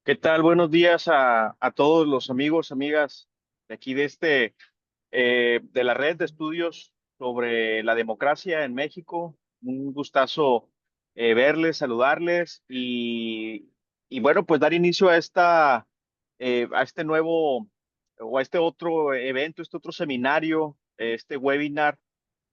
¿Qué tal? Buenos días a todos los amigos, amigas de aquí de la red de estudios sobre la democracia en México. Un gustazo verles, saludarles y bueno, pues dar inicio a este nuevo o a este otro evento, este otro seminario, este webinar.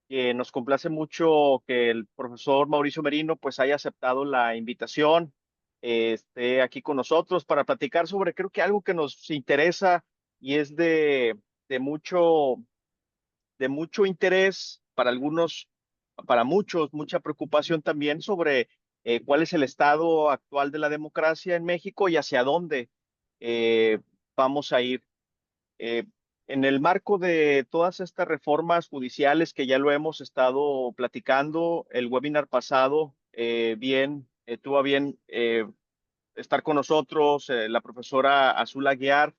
Nos complace mucho que el profesor Mauricio Merino pues haya aceptado la invitación, esté aquí con nosotros para platicar sobre, creo que algo que nos interesa y es de mucho, de mucho interés para algunos, para muchos, mucha preocupación también sobre cuál es el estado actual de la democracia en México y hacia dónde eh, vamos a ir. Eh, en el marco de todas estas reformas judiciales que ya lo hemos estado platicando, el webinar pasado, tuvo a bien estar con nosotros la profesora Azul Aguiar,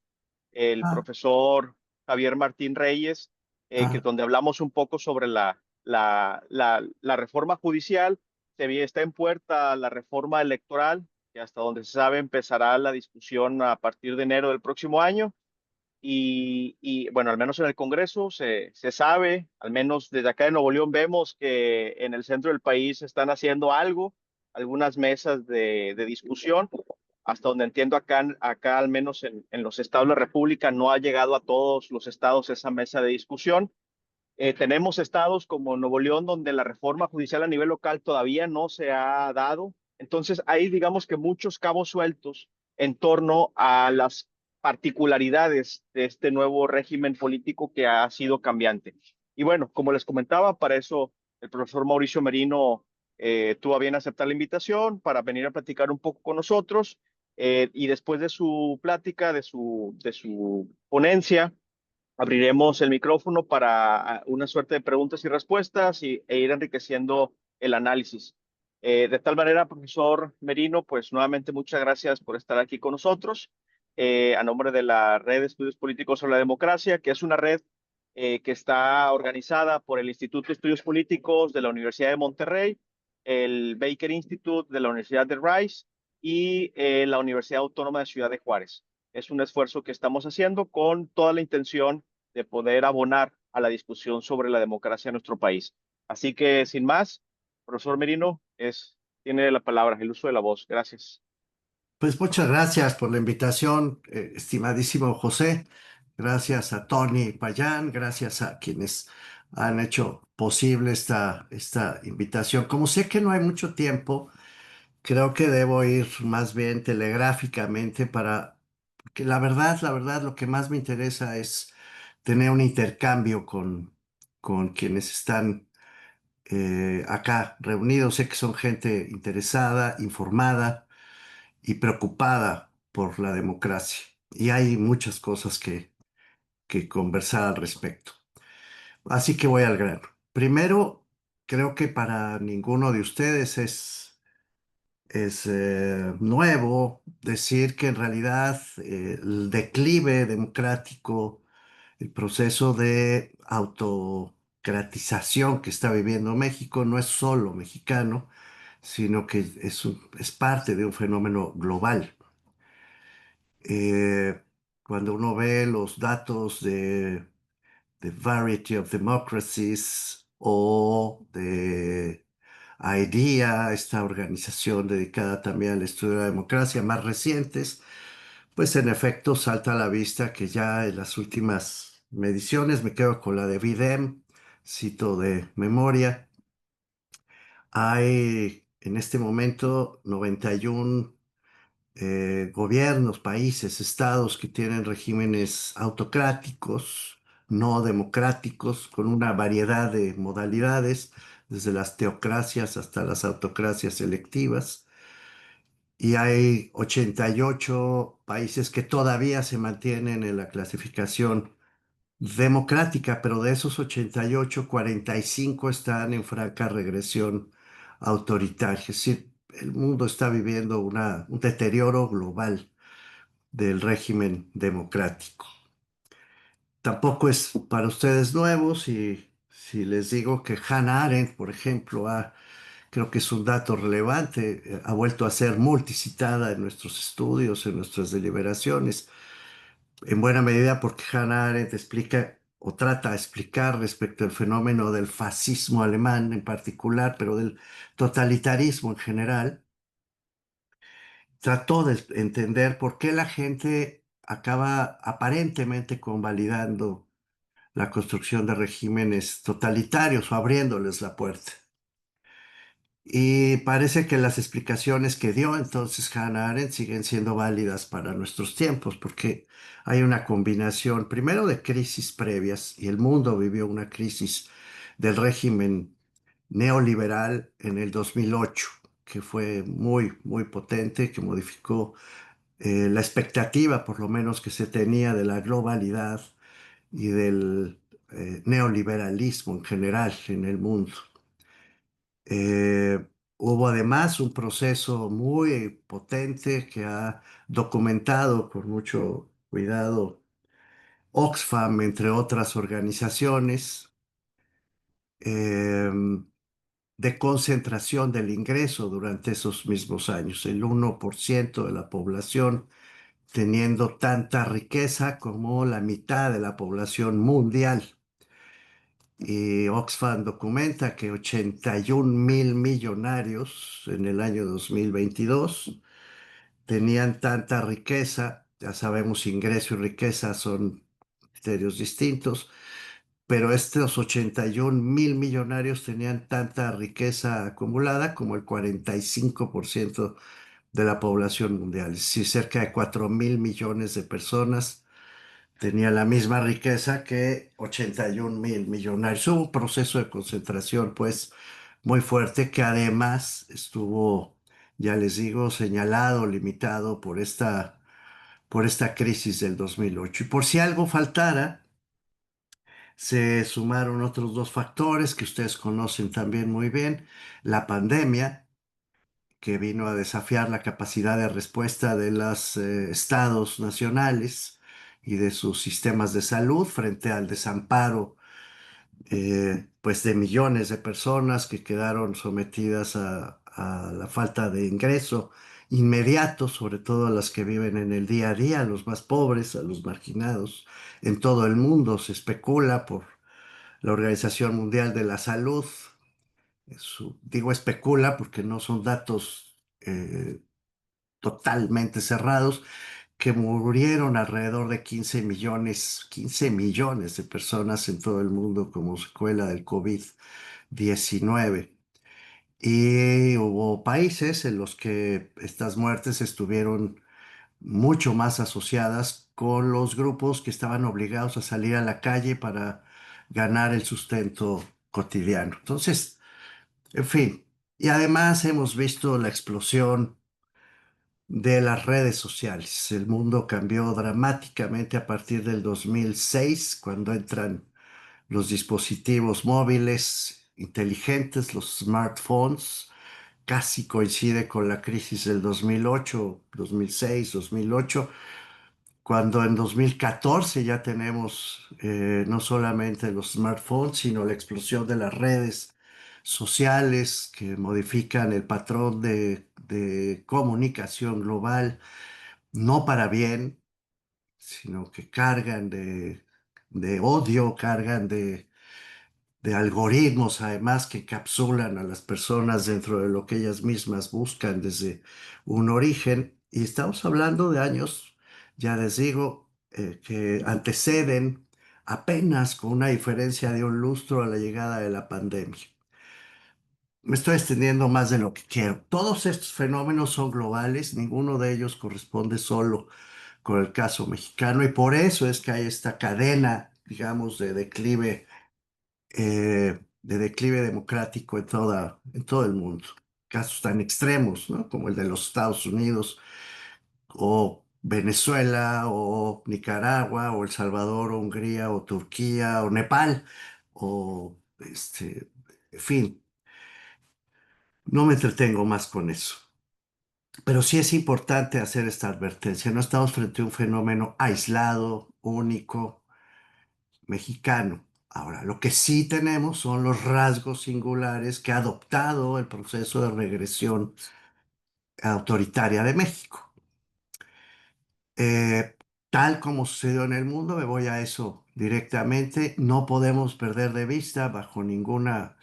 el Ah, profesor Javier Martín Reyes, que ah, donde hablamos un poco sobre la reforma judicial. Está en puerta la reforma electoral, que hasta donde se sabe empezará la discusión a partir de enero del próximo año. Bueno, al menos en el Congreso se sabe, al menos desde acá de Nuevo León vemos que en el centro del país están haciendo algo, algunas mesas de discusión. Hasta donde entiendo acá al menos en los estados de la República, no ha llegado a todos los estados esa mesa de discusión. Tenemos estados como Nuevo León donde la reforma judicial a nivel local todavía no se ha dado. Entonces, hay, digamos que muchos cabos sueltos en torno a las particularidades de este nuevo régimen político que ha sido cambiante. Y bueno, como les comentaba, para eso el profesor Mauricio Merino tuvo a bien aceptar la invitación para venir a platicar un poco con nosotros. Y después de su plática, de su ponencia, abriremos el micrófono para una suerte de preguntas y respuestas e ir enriqueciendo el análisis. De tal manera, profesor Merino, pues nuevamente muchas gracias por estar aquí con nosotros. A nombre de la Red de Estudios Políticos sobre la Democracia, que es una red que está organizada por el Instituto de Estudios Políticos de la Universidad de Monterrey, el Baker Institute de la Universidad de Rice y la Universidad Autónoma de Ciudad de Juárez. Es un esfuerzo que estamos haciendo con toda la intención de poder abonar a la discusión sobre la democracia en nuestro país. Así que, sin más, profesor Merino, tiene la palabra, el uso de la voz. Gracias. pues muchas gracias por la invitación, estimadísimo José. Gracias a Tony Payán, gracias a quienes han hecho posible esta invitación. Como sé que no hay mucho tiempo, creo que debo ir más bien telegráficamente porque la verdad, lo que más me interesa es tener un intercambio con quienes están acá reunidos. Sé que son gente interesada, informada y preocupada por la democracia. Y hay muchas cosas que conversar al respecto. Así que voy al grano. Primero, creo que para ninguno de ustedes es nuevo decir que en realidad el declive democrático, el proceso de autocratización que está viviendo México no es solo mexicano, sino que es parte de un fenómeno global. Eh, Cuando uno ve los datos de Variety of Democracies o de IDEA, esta organización dedicada también al estudio de la democracia, más recientes, pues en efecto salta a la vista que ya en las últimas mediciones, me quedo con la de VIDEM, cito de memoria, hay en este momento 91 gobiernos, países, estados que tienen regímenes autocráticos, no democráticos, con una variedad de modalidades, desde las teocracias hasta las autocracias electivas. Y hay 88 países que todavía se mantienen en la clasificación democrática, pero de esos 88, 45 están en franca regresión autoritaria. Es decir, el mundo está viviendo un deterioro global del régimen democrático. Tampoco es para ustedes nuevo si les digo que Hannah Arendt, por ejemplo, ha Creo que es un dato relevante, ha vuelto a ser multicitada en nuestros estudios, en nuestras deliberaciones, en buena medida porque Hannah Arendt explica o trata de explicar respecto al fenómeno del fascismo alemán en particular, pero del totalitarismo en general, trató de entender por qué la gente acaba aparentemente convalidando la construcción de regímenes totalitarios o abriéndoles la puerta. Y parece que las explicaciones que dio entonces Hannah Arendt siguen siendo válidas para nuestros tiempos, porque hay una combinación, primero, de crisis previas, y el mundo vivió una crisis del régimen neoliberal en el 2008, que fue muy, muy potente, que modificó la expectativa, por lo menos, que se tenía de la globalidad y del neoliberalismo en general en el mundo. Eh, Hubo además un proceso muy potente que ha documentado con mucho cuidado Oxfam, entre otras organizaciones, eh, de concentración del ingreso durante esos mismos años. El 1% de la población teniendo tanta riqueza como la mitad de la población mundial. Y Oxfam documenta que 81.000 millonarios en el año 2022 tenían tanta riqueza. Ya sabemos, ingreso y riqueza son criterios distintos, pero estos 81.000 millonarios tenían tanta riqueza acumulada como el 45% de la población mundial. Es decir, cerca de 4.000 millones de personas tenía la misma riqueza que 81.000 millonarios. Hubo un proceso de concentración, pues, muy fuerte que además estuvo, ya les digo, señalado, limitado por esta crisis del 2008. Y por si algo faltara, se sumaron otros dos factores que ustedes conocen también muy bien: la pandemia, que vino a desafiar la capacidad de respuesta de los estados nacionales y de sus sistemas de salud frente al desamparo, pues, de millones de personas que quedaron sometidas a la falta de ingreso inmediato, sobre todo a las que viven en el día a día, a los más pobres, a los marginados. En todo el mundo se especula por la Organización Mundial de la Salud. Digo especula porque no son datos totalmente cerrados, que murieron alrededor de 15 millones de personas en todo el mundo como secuela del COVID-19. Y hubo países en los que estas muertes estuvieron mucho más asociadas con los grupos que estaban obligados a salir a la calle para ganar el sustento cotidiano. Entonces, en fin, y además hemos visto la explosión de las redes sociales. El mundo cambió dramáticamente a partir del 2006, cuando entran los dispositivos móviles inteligentes, los smartphones. Casi coincide con la crisis del 2008, 2006, 2008, cuando en 2014 ya tenemos no solamente los smartphones, sino la explosión de las redes sociales que modifican el patrón de comunicación global, no para bien, sino que cargan de odio, cargan de algoritmos, además, que capsulan a las personas dentro de lo que ellas mismas buscan desde un origen. Y estamos hablando de años, ya les digo, que anteceden apenas con una diferencia de un lustro a la llegada de la pandemia. Me estoy extendiendo más de lo que quiero. Todos estos fenómenos son globales, ninguno de ellos corresponde solo con el caso mexicano, y por eso es que hay esta cadena, digamos, de declive democrático en todo el mundo. Casos tan extremos, ¿no? Como el de los Estados Unidos, o Venezuela, o Nicaragua, o El Salvador, o Hungría, o Turquía, o Nepal, o en fin, no me entretengo más con eso. Pero sí es importante hacer esta advertencia. No estamos frente a un fenómeno aislado, único, mexicano. Ahora, lo que sí tenemos son los rasgos singulares que ha adoptado el proceso de regresión autoritaria de México. Eh, Tal como sucedió en el mundo, me voy a eso directamente, no podemos perder de vista bajo ninguna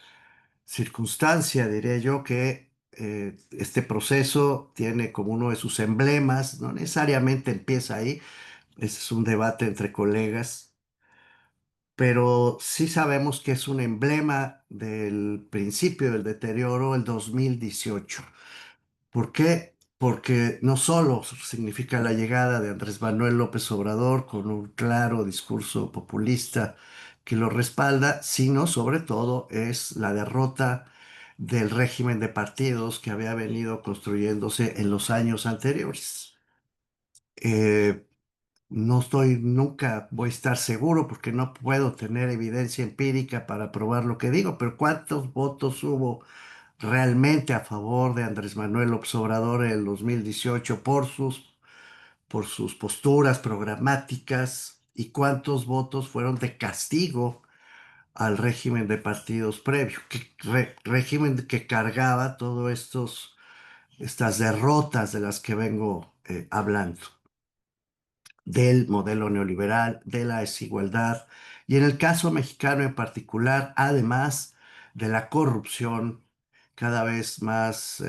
circunstancia, diré yo, que este proceso tiene como uno de sus emblemas, no necesariamente empieza ahí, ese es un debate entre colegas, pero sí sabemos que es un emblema del principio del deterioro, el 2018. ¿Por qué? Porque no solo significa la llegada de Andrés Manuel López Obrador con un claro discurso populista que lo respalda, sino sobre todo es la derrota del régimen de partidos que había venido construyéndose en los años anteriores. Eh, no estoy, nunca voy a estar seguro porque no puedo tener evidencia empírica para probar lo que digo, pero ¿cuántos votos hubo realmente a favor de Andrés Manuel López Obrador en el 2018 por sus posturas programáticas y cuántos votos fueron de castigo al régimen de partidos previo, régimen que cargaba todas estas derrotas de las que vengo hablando, del modelo neoliberal, de la desigualdad y en el caso mexicano en particular, además de la corrupción cada vez más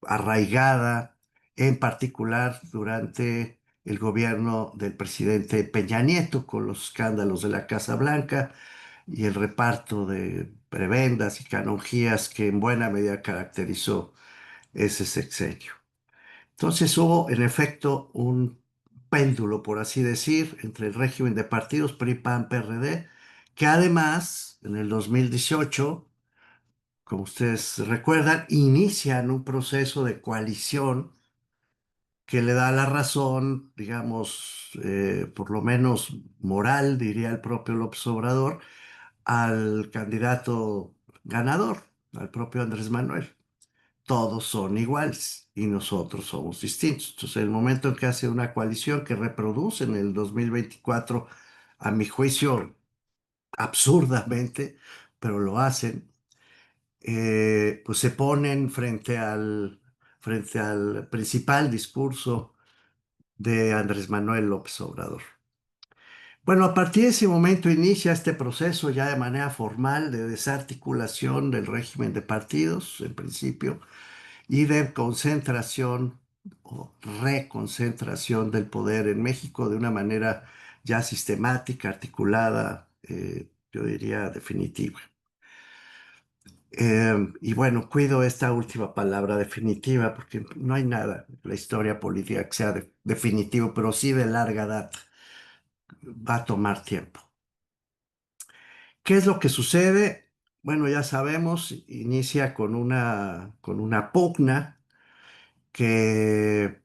arraigada, en particular durante el gobierno del presidente Peña Nieto con los escándalos de la Casa Blanca y el reparto de prebendas y canonjías que en buena medida caracterizó ese sexenio. Entonces hubo, en efecto, un péndulo, por así decir, entre el régimen de partidos PRI, PAN, PRD, que además, en el 2018, como ustedes recuerdan, inician un proceso de coalición que le da la razón, digamos, por lo menos moral, diría el propio López Obrador, al candidato ganador, al propio Andrés Manuel. Todos son iguales y nosotros somos distintos. Entonces, el momento en que hace una coalición que reproduce en el 2024, a mi juicio, absurdamente, pero lo hacen, pues se ponen frente al principal discurso de Andrés Manuel López Obrador. Bueno, a partir de ese momento inicia este proceso ya de manera formal de desarticulación del régimen de partidos, en principio, y de concentración o reconcentración del poder en México de una manera ya sistemática, articulada, yo diría definitiva. Y bueno, cuido esta última palabra definitiva porque no hay nada en la historia política que sea definitivo, pero sí de larga data. Va a tomar tiempo. ¿Qué es lo que sucede? Bueno, ya sabemos, inicia con una pugna que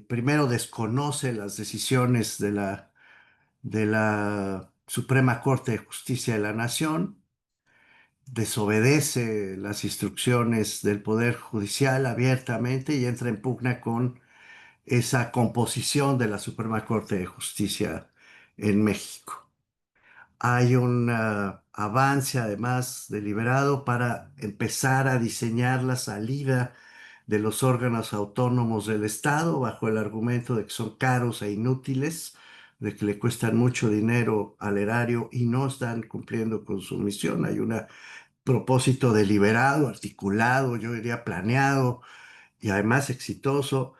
primero desconoce las decisiones de la Suprema Corte de Justicia de la Nación, desobedece las instrucciones del Poder Judicial abiertamente y entra en pugna con esa composición de la Suprema Corte de Justicia en México. Hay un avance además deliberado para empezar a diseñar la salida de los órganos autónomos del Estado bajo el argumento de que son caros e inútiles, de que le cuestan mucho dinero al erario y no están cumpliendo con su misión. Hay un propósito deliberado, articulado, yo diría planeado y además exitoso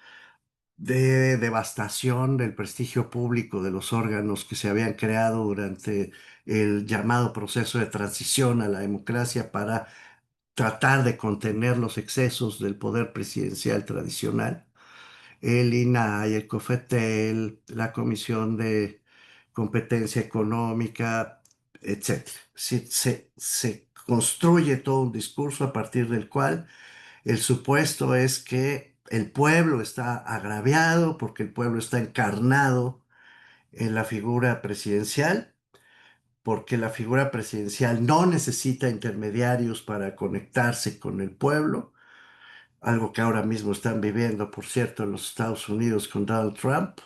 de devastación del prestigio público de los órganos que se habían creado durante el llamado proceso de transición a la democracia para tratar de contener los excesos del poder presidencial tradicional. El INAI, el COFETEL, la Comisión de Competencia Económica, etcétera. Se construye todo un discurso a partir del cual el supuesto es que el pueblo está agraviado porque el pueblo está encarnado en la figura presidencial, porque la figura presidencial no necesita intermediarios para conectarse con el pueblo, algo que ahora mismo están viviendo, por cierto, en los Estados Unidos con Donald Trump,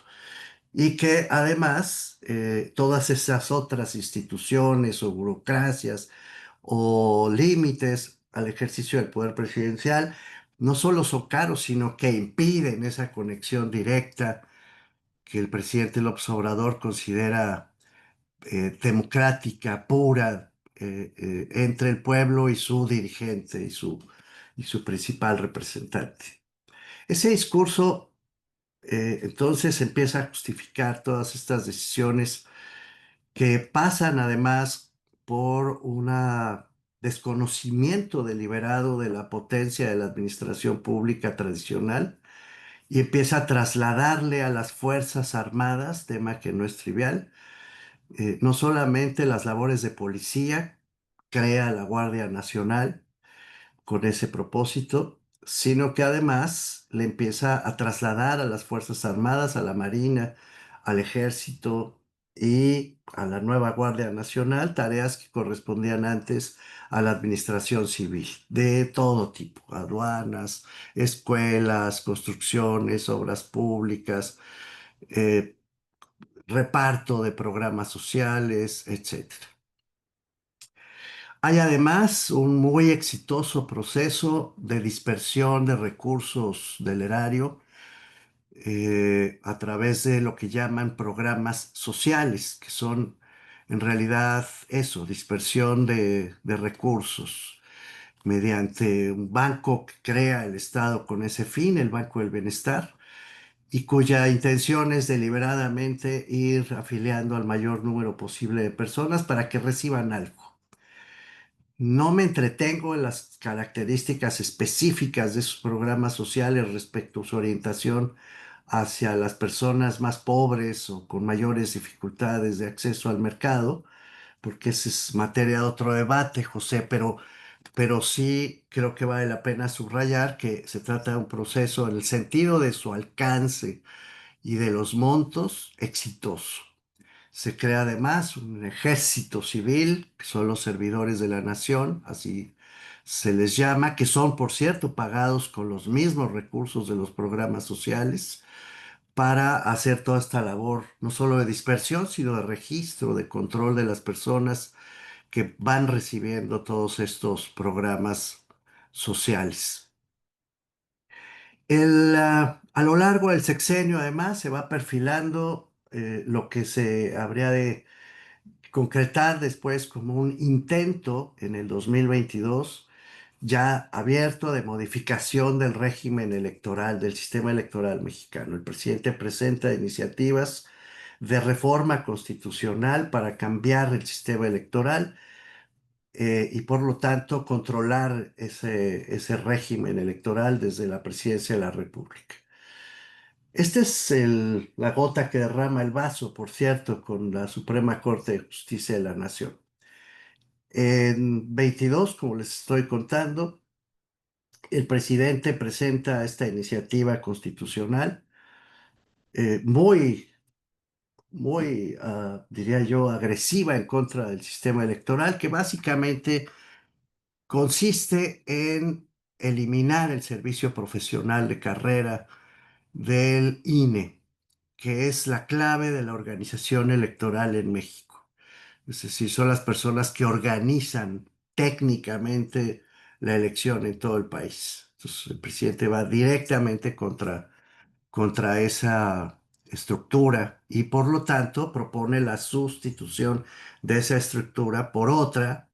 y que además todas esas otras instituciones o burocracias o límites al ejercicio del poder presidencial no solo son caros, sino que impiden esa conexión directa que el presidente López Obrador considera democrática, pura, entre el pueblo y su dirigente y su principal representante. Ese discurso entonces empieza a justificar todas estas decisiones que pasan además por un desconocimiento deliberado de la potencia de la administración pública tradicional y empieza a trasladarle a las Fuerzas Armadas, tema que no es trivial, no solamente las labores de policía, crea la Guardia Nacional con ese propósito, sino que además le empieza a trasladar a las Fuerzas Armadas, a la Marina, al Ejército y a la nueva Guardia Nacional, tareas que correspondían antes a la administración civil, de todo tipo, aduanas, escuelas, construcciones, obras públicas, eh, reparto de programas sociales, etcétera. Hay además un muy exitoso proceso de dispersión de recursos del erario a través de lo que llaman programas sociales, que son en realidad eso, dispersión de recursos mediante un banco que crea el Estado con ese fin, el Banco del Bienestar, y cuya intención es deliberadamente ir afiliando al mayor número posible de personas para que reciban algo. No me entretengo en las características específicas de esos programas sociales respecto a su orientación hacia las personas más pobres o con mayores dificultades de acceso al mercado, porque esa es materia de otro debate, José, pero sí creo que vale la pena subrayar que se trata de un proceso en el sentido de su alcance y de los montos exitoso. Se crea además un ejército civil, que son los servidores de la nación, así se les llama, que son, por cierto, pagados con los mismos recursos de los programas sociales para hacer toda esta labor, no solo de dispersión, sino de registro, de control de las personas que van recibiendo todos estos programas sociales. A lo largo del sexenio, además, se va perfilando lo que se habría de concretar después como un intento en el 2022 ya abierto de modificación del régimen electoral, del sistema electoral mexicano. El presidente presenta iniciativas de reforma constitucional para cambiar el sistema electoral y por lo tanto controlar ese régimen electoral desde la presidencia de la República. Esta es la gota que derrama el vaso, por cierto, con la Suprema Corte de Justicia de la Nación. En 22, como les estoy contando, el presidente presenta esta iniciativa constitucional muy, muy, diría yo, agresiva en contra del sistema electoral, que básicamente consiste en eliminar el servicio profesional de carrera del INE, que es la clave de la organización electoral en México. Es decir, son las personas que organizan técnicamente la elección en todo el país. Entonces, el presidente va directamente contra esa estructura y por lo tanto propone la sustitución de esa estructura por otra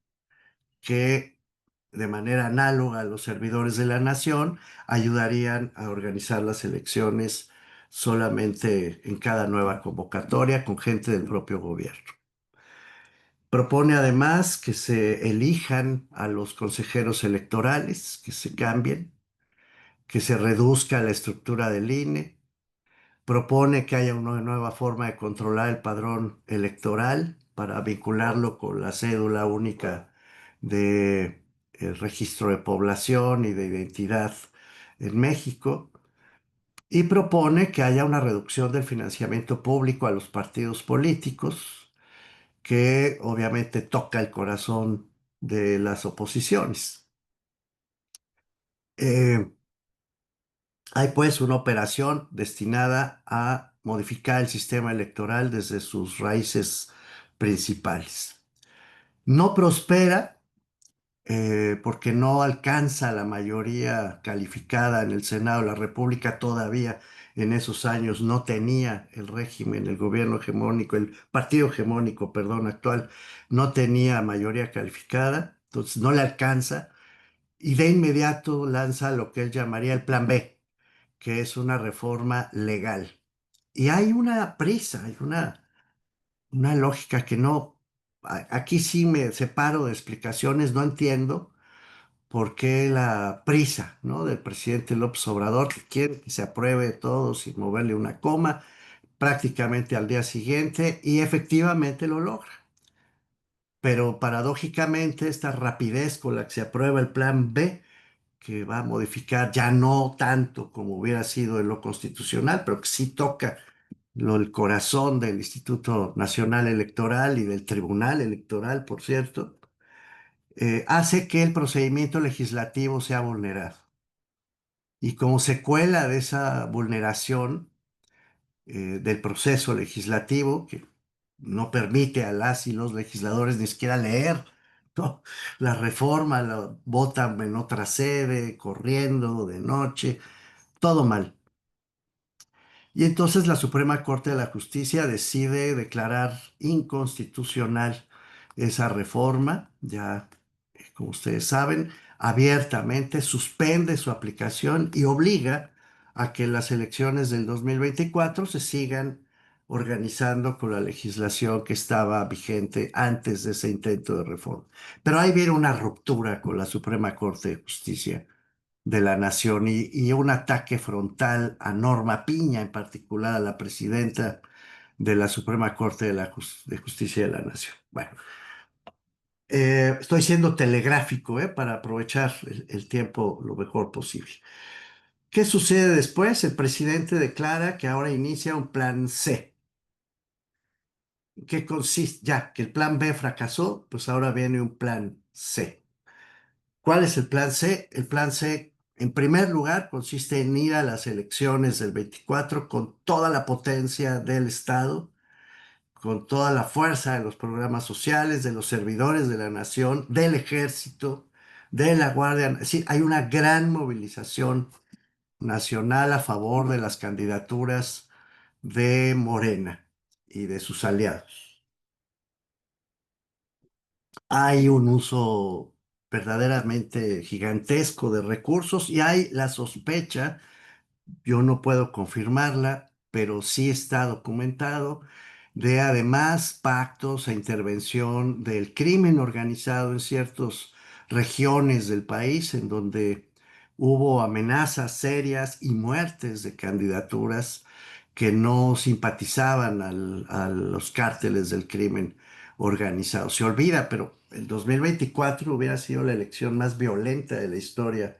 que de manera análoga a los servidores de la nación ayudarían a organizar las elecciones solamente en cada nueva convocatoria con gente del propio gobierno. Propone además que se elijan a los consejeros electorales, que se cambien, que se reduzca la estructura del INE. Propone que haya una nueva forma de controlar el padrón electoral para vincularlo con la cédula única de registro de población y de identidad en México. Y propone que haya una reducción del financiamiento público a los partidos políticos que obviamente toca el corazón de las oposiciones. Eh, Hay pues una operación destinada a modificar el sistema electoral desde sus raíces principales. No prospera porque no alcanza la mayoría calificada en el Senado de la República todavía. En esos años no tenía el régimen, el gobierno hegemónico, el partido hegemónico, perdón, actual, no tenía mayoría calificada, entonces no le alcanza y de inmediato lanza lo que él llamaría el Plan B, que es una reforma legal. Y hay una prisa, hay una lógica que no, aquí sí me separo de explicaciones, no entiendo por qué la prisa, ¿no? Del presidente López Obrador, que quiere que se apruebe todo sin moverle una coma, prácticamente al día siguiente, y efectivamente lo logra. Pero paradójicamente, esta rapidez con la que se aprueba el plan B, que va a modificar ya no tanto como hubiera sido en lo constitucional, pero que sí toca el corazón del Instituto Nacional Electoral y del Tribunal Electoral, por cierto, hace que el procedimiento legislativo sea vulnerado. Y como secuela de esa vulneración del proceso legislativo, que no permite a las y los legisladores ni siquiera leer, ¿no? La reforma, la votan en otra sede, corriendo, de noche, todo mal. Y entonces la Suprema Corte de la Justicia decide declarar inconstitucional esa reforma, ya como ustedes saben, abiertamente suspende su aplicación y obliga a que las elecciones del 2024 se sigan organizando con la legislación que estaba vigente antes de ese intento de reforma. Pero ahí viene una ruptura con la Suprema Corte de Justicia de la Nación y un ataque frontal a Norma Piña, en particular a la presidenta de la Suprema Corte de Justicia de la Nación. Bueno, estoy siendo telegráfico, para aprovechar el tiempo lo mejor posible. ¿Qué sucede después? El presidente declara que ahora inicia un plan C. ¿Qué consiste? Ya que el plan B fracasó, pues ahora viene un plan C. ¿Cuál es el plan C? El plan C, en primer lugar, consiste en ir a las elecciones del 24 con toda la potencia del Estado, con toda la fuerza de los programas sociales, de los servidores de la nación, del ejército, de la Guardia. Es decir, hay una gran movilización nacional a favor de las candidaturas de Morena y de sus aliados. Hay un uso verdaderamente gigantesco de recursos y hay la sospecha, yo no puedo confirmarla, pero sí está documentado, de además pactos e intervención del crimen organizado en ciertas regiones del país en donde hubo amenazas serias y muertes de candidaturas que no simpatizaban a los cárteles del crimen organizado. Se olvida, pero el 2024 hubiera sido la elección más violenta de la historia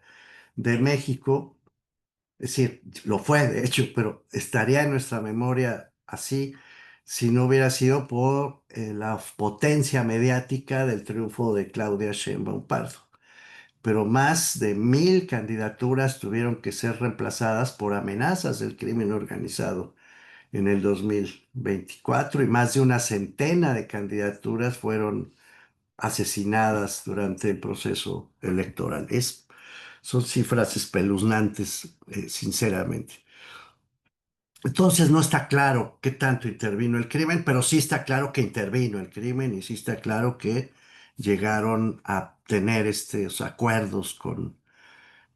de México. Es decir, lo fue de hecho, pero estaría en nuestra memoria así si no hubiera sido por la potencia mediática del triunfo de Claudia Sheinbaum Pardo. Pero más de 1,000 candidaturas tuvieron que ser reemplazadas por amenazas del crimen organizado en el 2024 y más de una centena de candidaturas fueron asesinadas durante el proceso electoral. Son cifras espeluznantes, sinceramente. Entonces no está claro qué tanto intervino el crimen, pero sí está claro que intervino el crimen y sí está claro que llegaron a tener estos acuerdos con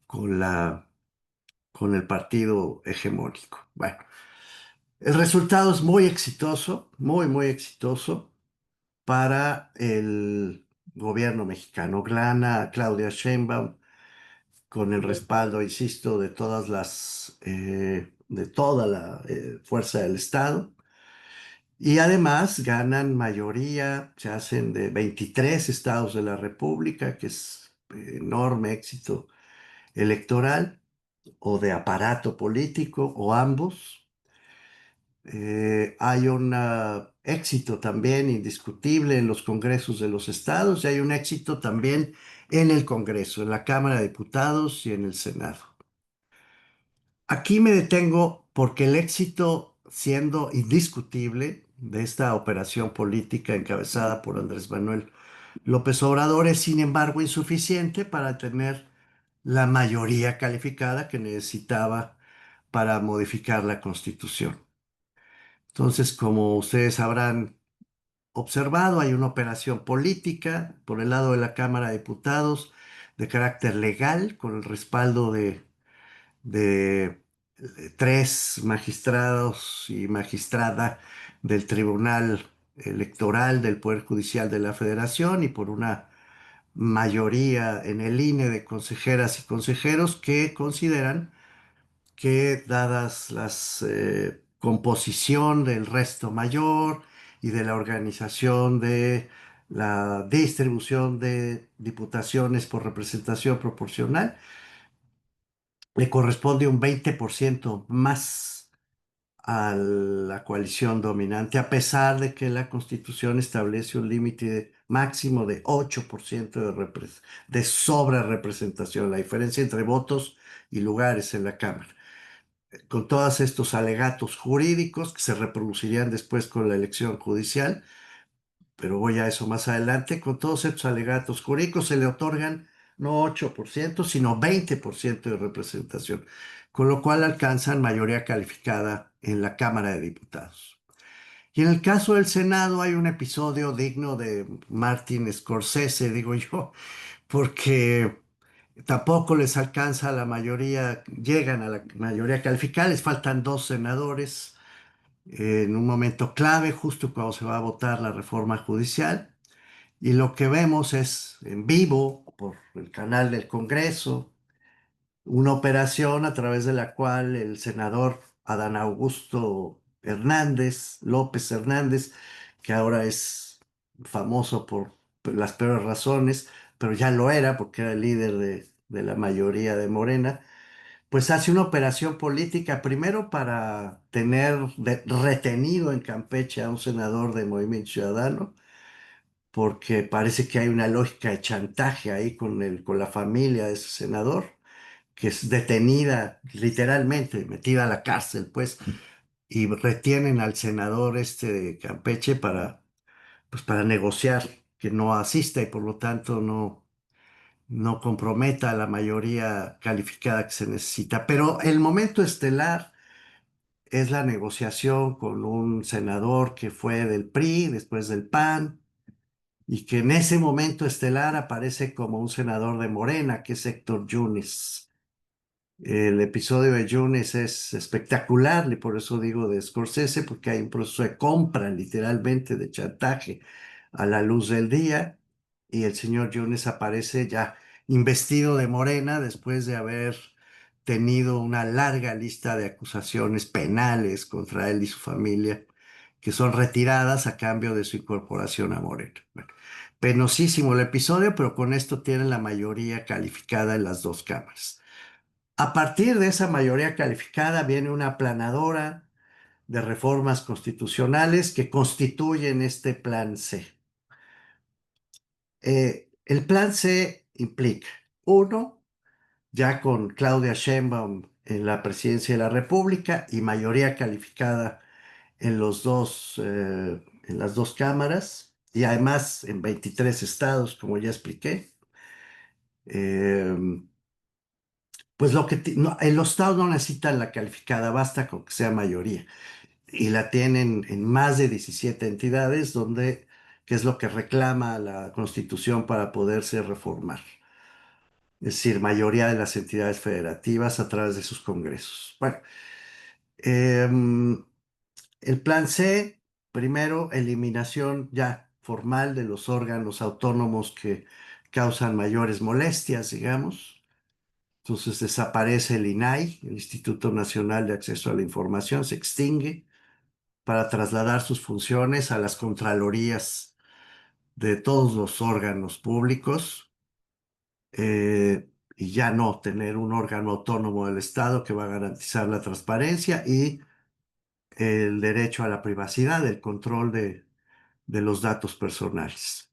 con el partido hegemónico. Bueno, el resultado es muy exitoso, muy exitoso para el gobierno mexicano. Gana Claudia Sheinbaum con el respaldo, insisto, de de toda la fuerza del Estado. Y además ganan mayoría, se hacen de 23 estados de la República, que es enorme éxito electoral o de aparato político o ambos. Hay un éxito también indiscutible en los congresos de los estados y hay un éxito también en el Congreso, en la Cámara de Diputados y en el Senado. Aquí me detengo porque el éxito siendo indiscutible de esta operación política encabezada por Andrés Manuel López Obrador, es sin embargo insuficiente para tener la mayoría calificada que necesitaba para modificar la Constitución. Entonces, como ustedes habrán observado, hay una operación política por el lado de la Cámara de Diputados de carácter legal, con el respaldo de tres magistrados y magistrada del Tribunal Electoral del Poder Judicial de la Federación y por una mayoría en el INE de consejeras y consejeros que consideran que dadas las composición del resto mayor y de la organización de la distribución de diputaciones por representación proporcional, le corresponde un 20% más a la coalición dominante, a pesar de que la Constitución establece un límite máximo de 8% de sobre representación, la diferencia entre votos y lugares en la Cámara. Con todos estos alegatos jurídicos que se reproducirían después con la elección judicial, pero voy a eso más adelante, con todos estos alegatos jurídicos se le otorgan no 8%, sino 20% de representación, con lo cual alcanzan mayoría calificada en la Cámara de Diputados. Y en el caso del Senado hay un episodio digno de Martin Scorsese, digo yo, porque tampoco les alcanza la mayoría, llegan a la mayoría calificada, les faltan dos senadores en un momento clave, justo cuando se va a votar la reforma judicial. Y lo que vemos es en vivo por el canal del Congreso, una operación a través de la cual el senador Adán Augusto Hernández, López Hernández, que ahora es famoso por las peores razones, pero ya lo era porque era el líder de la mayoría de Morena, pues hace una operación política primero para tener retenido en Campeche a un senador de Movimiento Ciudadano, porque parece que hay una lógica de chantaje ahí con la familia de ese senador, que es detenida literalmente, metida a la cárcel, pues, y retienen al senador este de Campeche pues, para negociar que no asista y por lo tanto no comprometa a la mayoría calificada que se necesita. Pero el momento estelar es la negociación con un senador que fue del PRI, después del PAN, y que en ese momento estelar aparece como un senador de Morena, que es Héctor Yunes. El episodio de Yunes es espectacular, y por eso digo de Scorsese, porque hay un proceso de compra, literalmente, de chantaje a la luz del día, y el señor Yunes aparece ya investido de Morena después de haber tenido una larga lista de acusaciones penales contra él y su familia, que son retiradas a cambio de su incorporación a Morena. Bueno, penosísimo el episodio, pero con esto tienen la mayoría calificada en las dos cámaras. A partir de esa mayoría calificada viene una aplanadora de reformas constitucionales que constituyen este plan C. El plan C implica, uno, ya con Claudia Sheinbaum en la presidencia de la República y mayoría calificada en en las dos cámaras, y además en 23 estados, como ya expliqué. Eh, pues en los estados no necesitan la calificada, basta con que sea mayoría. Y la tienen en más de 17 entidades, que es lo que reclama la Constitución para poderse reformar. Es decir, mayoría de las entidades federativas a través de sus congresos. Bueno, em, el plan C, primero, eliminación ya formal de los órganos autónomos que causan mayores molestias, digamos. Entonces desaparece el INAI, el Instituto Nacional de Acceso a la Información, se extingue para trasladar sus funciones a las contralorías de todos los órganos públicos, y ya no tener un órgano autónomo del Estado que va a garantizar la transparencia y el derecho a la privacidad, el control de los datos personales.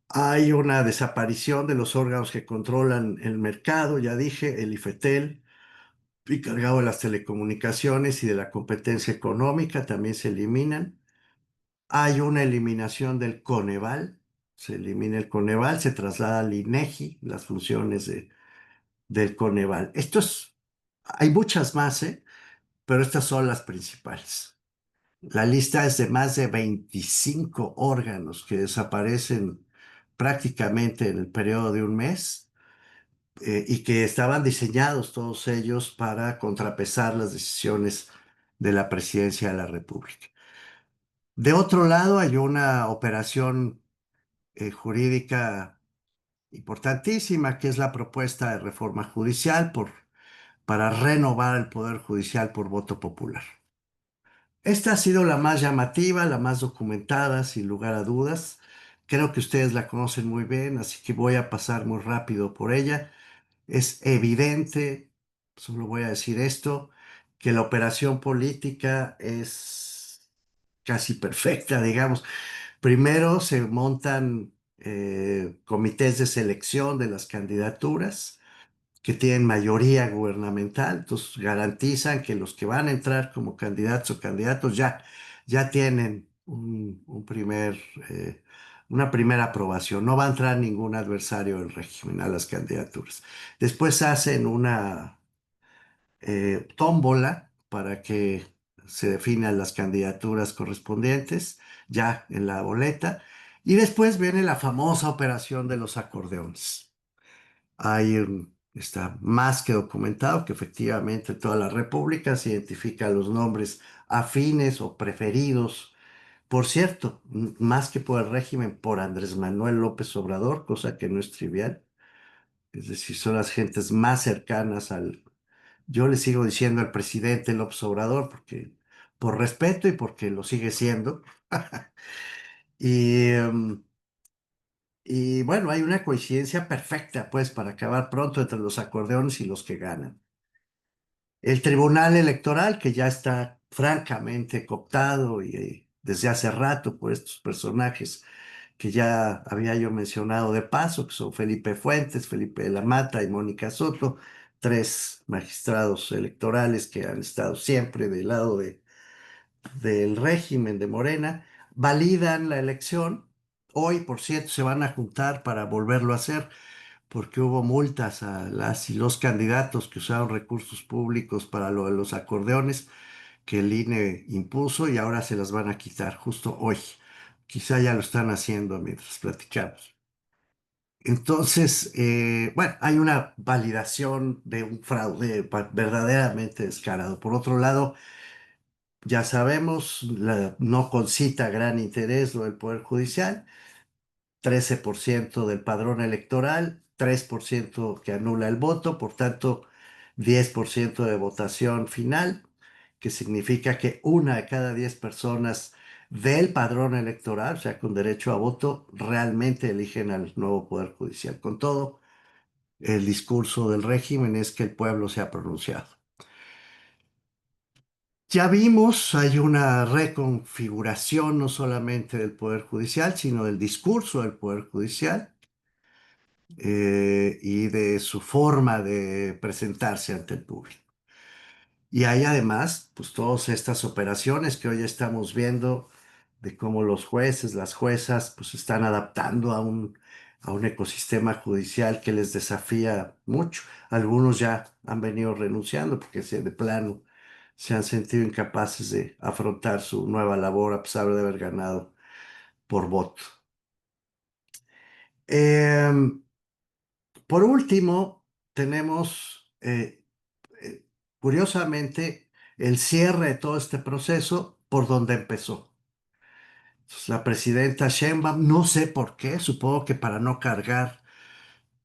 Hay una desaparición de los órganos que controlan el mercado, ya dije, el IFETEL, encargado de las telecomunicaciones y de la competencia económica, también se eliminan. Hay una eliminación del Coneval, se elimina el Coneval, se traslada al INEGI las funciones del Coneval. Hay muchas más, ¿eh? Pero estas son las principales. La lista es de más de 25 órganos que desaparecen prácticamente en el periodo de un mes, y que estaban diseñados todos ellos para contrapesar las decisiones de la Presidencia de la República. De otro lado, hay una operación jurídica importantísima, que es la propuesta de reforma judicial para renovar el Poder Judicial por voto popular. Esta ha sido la más llamativa, la más documentada, sin lugar a dudas. Creo que ustedes la conocen muy bien, así que voy a pasar muy rápido por ella. Es evidente, solo voy a decir esto, que la operación política es casi perfecta, digamos. Primero se montan comités de selección de las candidaturas que tienen mayoría gubernamental, entonces garantizan que los que van a entrar como candidatos o candidatos ya tienen una primera aprobación. No va a entrar ningún adversario del régimen a las candidaturas. Después hacen una tómbola para que se definan las candidaturas correspondientes ya en la boleta. Y después viene la famosa operación de los acordeones. Está más que documentado que efectivamente toda la República se identifica los nombres afines o preferidos. Por cierto, más que por el régimen, por Andrés Manuel López Obrador, cosa que no es trivial. Es decir, son las gentes más cercanas yo le sigo diciendo al presidente López Obrador porque por respeto y porque lo sigue siendo. Y, y bueno, hay una coincidencia perfecta, pues, para acabar pronto entre los acordeones y los que ganan. El Tribunal Electoral, que ya está francamente cooptado y desde hace rato por estos personajes que ya había yo mencionado de paso, que son Felipe Fuentes, Felipe de la Mata y Mónica Soto, tres magistrados electorales que han estado siempre del lado del régimen de Morena, validan la elección. Hoy, por cierto, se van a juntar para volverlo a hacer porque hubo multas a las y los candidatos que usaron recursos públicos para lo de los acordeones que el INE impuso y ahora se las van a quitar justo hoy. Quizá ya lo están haciendo mientras platicamos. Entonces, bueno, hay una validación de un fraude verdaderamente descarado. Por otro lado, ya sabemos, no concita gran interés lo del Poder Judicial. 13% del padrón electoral, 3% que anula el voto, por tanto, 10% de votación final, que significa que una de cada 10 personas del padrón electoral, o sea, con derecho a voto, realmente eligen al nuevo Poder Judicial. Con todo, el discurso del régimen es que el pueblo se ha pronunciado. Ya vimos, hay una reconfiguración no solamente del Poder Judicial, sino del discurso del Poder Judicial, y de su forma de presentarse ante el público. Y hay además, pues todas estas operaciones que hoy estamos viendo de cómo los jueces, las juezas, pues están adaptando a un ecosistema judicial que les desafía mucho. Algunos ya han venido renunciando porque de plano se han sentido incapaces de afrontar su nueva labor a pesar de haber ganado por voto. Em, por último, tenemos, curiosamente, el cierre de todo este proceso por donde empezó. Entonces, la presidenta Sheinbaum, no sé por qué, supongo que para no cargar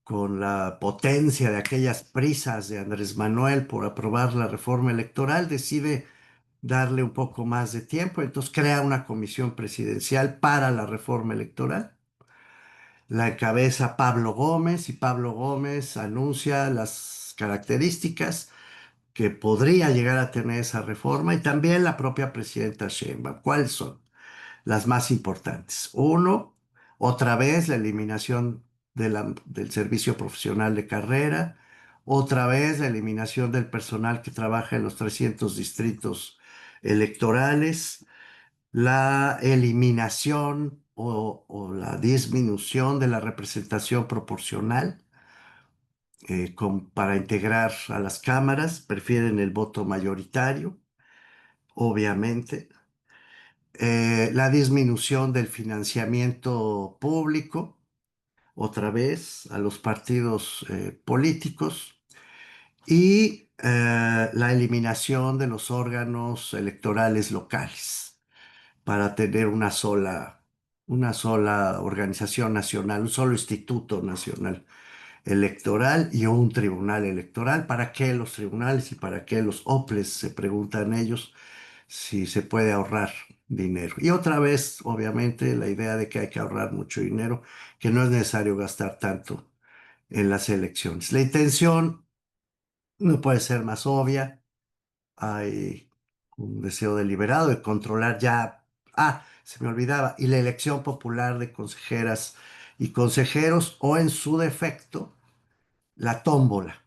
con la potencia de aquellas prisas de Andrés Manuel por aprobar la reforma electoral, decide darle un poco más de tiempo, entonces crea una comisión presidencial para la reforma electoral. La encabeza Pablo Gómez y Pablo Gómez anuncia las características que podría llegar a tener esa reforma y también la propia presidenta Sheinbaum. ¿Cuáles son las más importantes? Uno, otra vez la eliminación del servicio profesional de carrera. Otra vez la eliminación del personal que trabaja en los 300 distritos electorales, la eliminación o la disminución de la representación proporcional para integrar a las cámaras, prefieren el voto mayoritario, obviamente. La disminución del financiamiento público, otra vez, a los partidos políticos y la eliminación de los órganos electorales locales para tener una sola organización nacional, un solo instituto nacional electoral y un tribunal electoral. ¿Para qué los tribunales y para qué los OPLES? Se preguntan ellos si se puede ahorrar dinero. Y otra vez, obviamente, la idea de que hay que ahorrar mucho dinero, que no es necesario gastar tanto en las elecciones. La intención no puede ser más obvia. Hay un deseo deliberado de controlar ya. Ah, se me olvidaba. Y la elección popular de consejeras y consejeros, o en su defecto, la tómbola,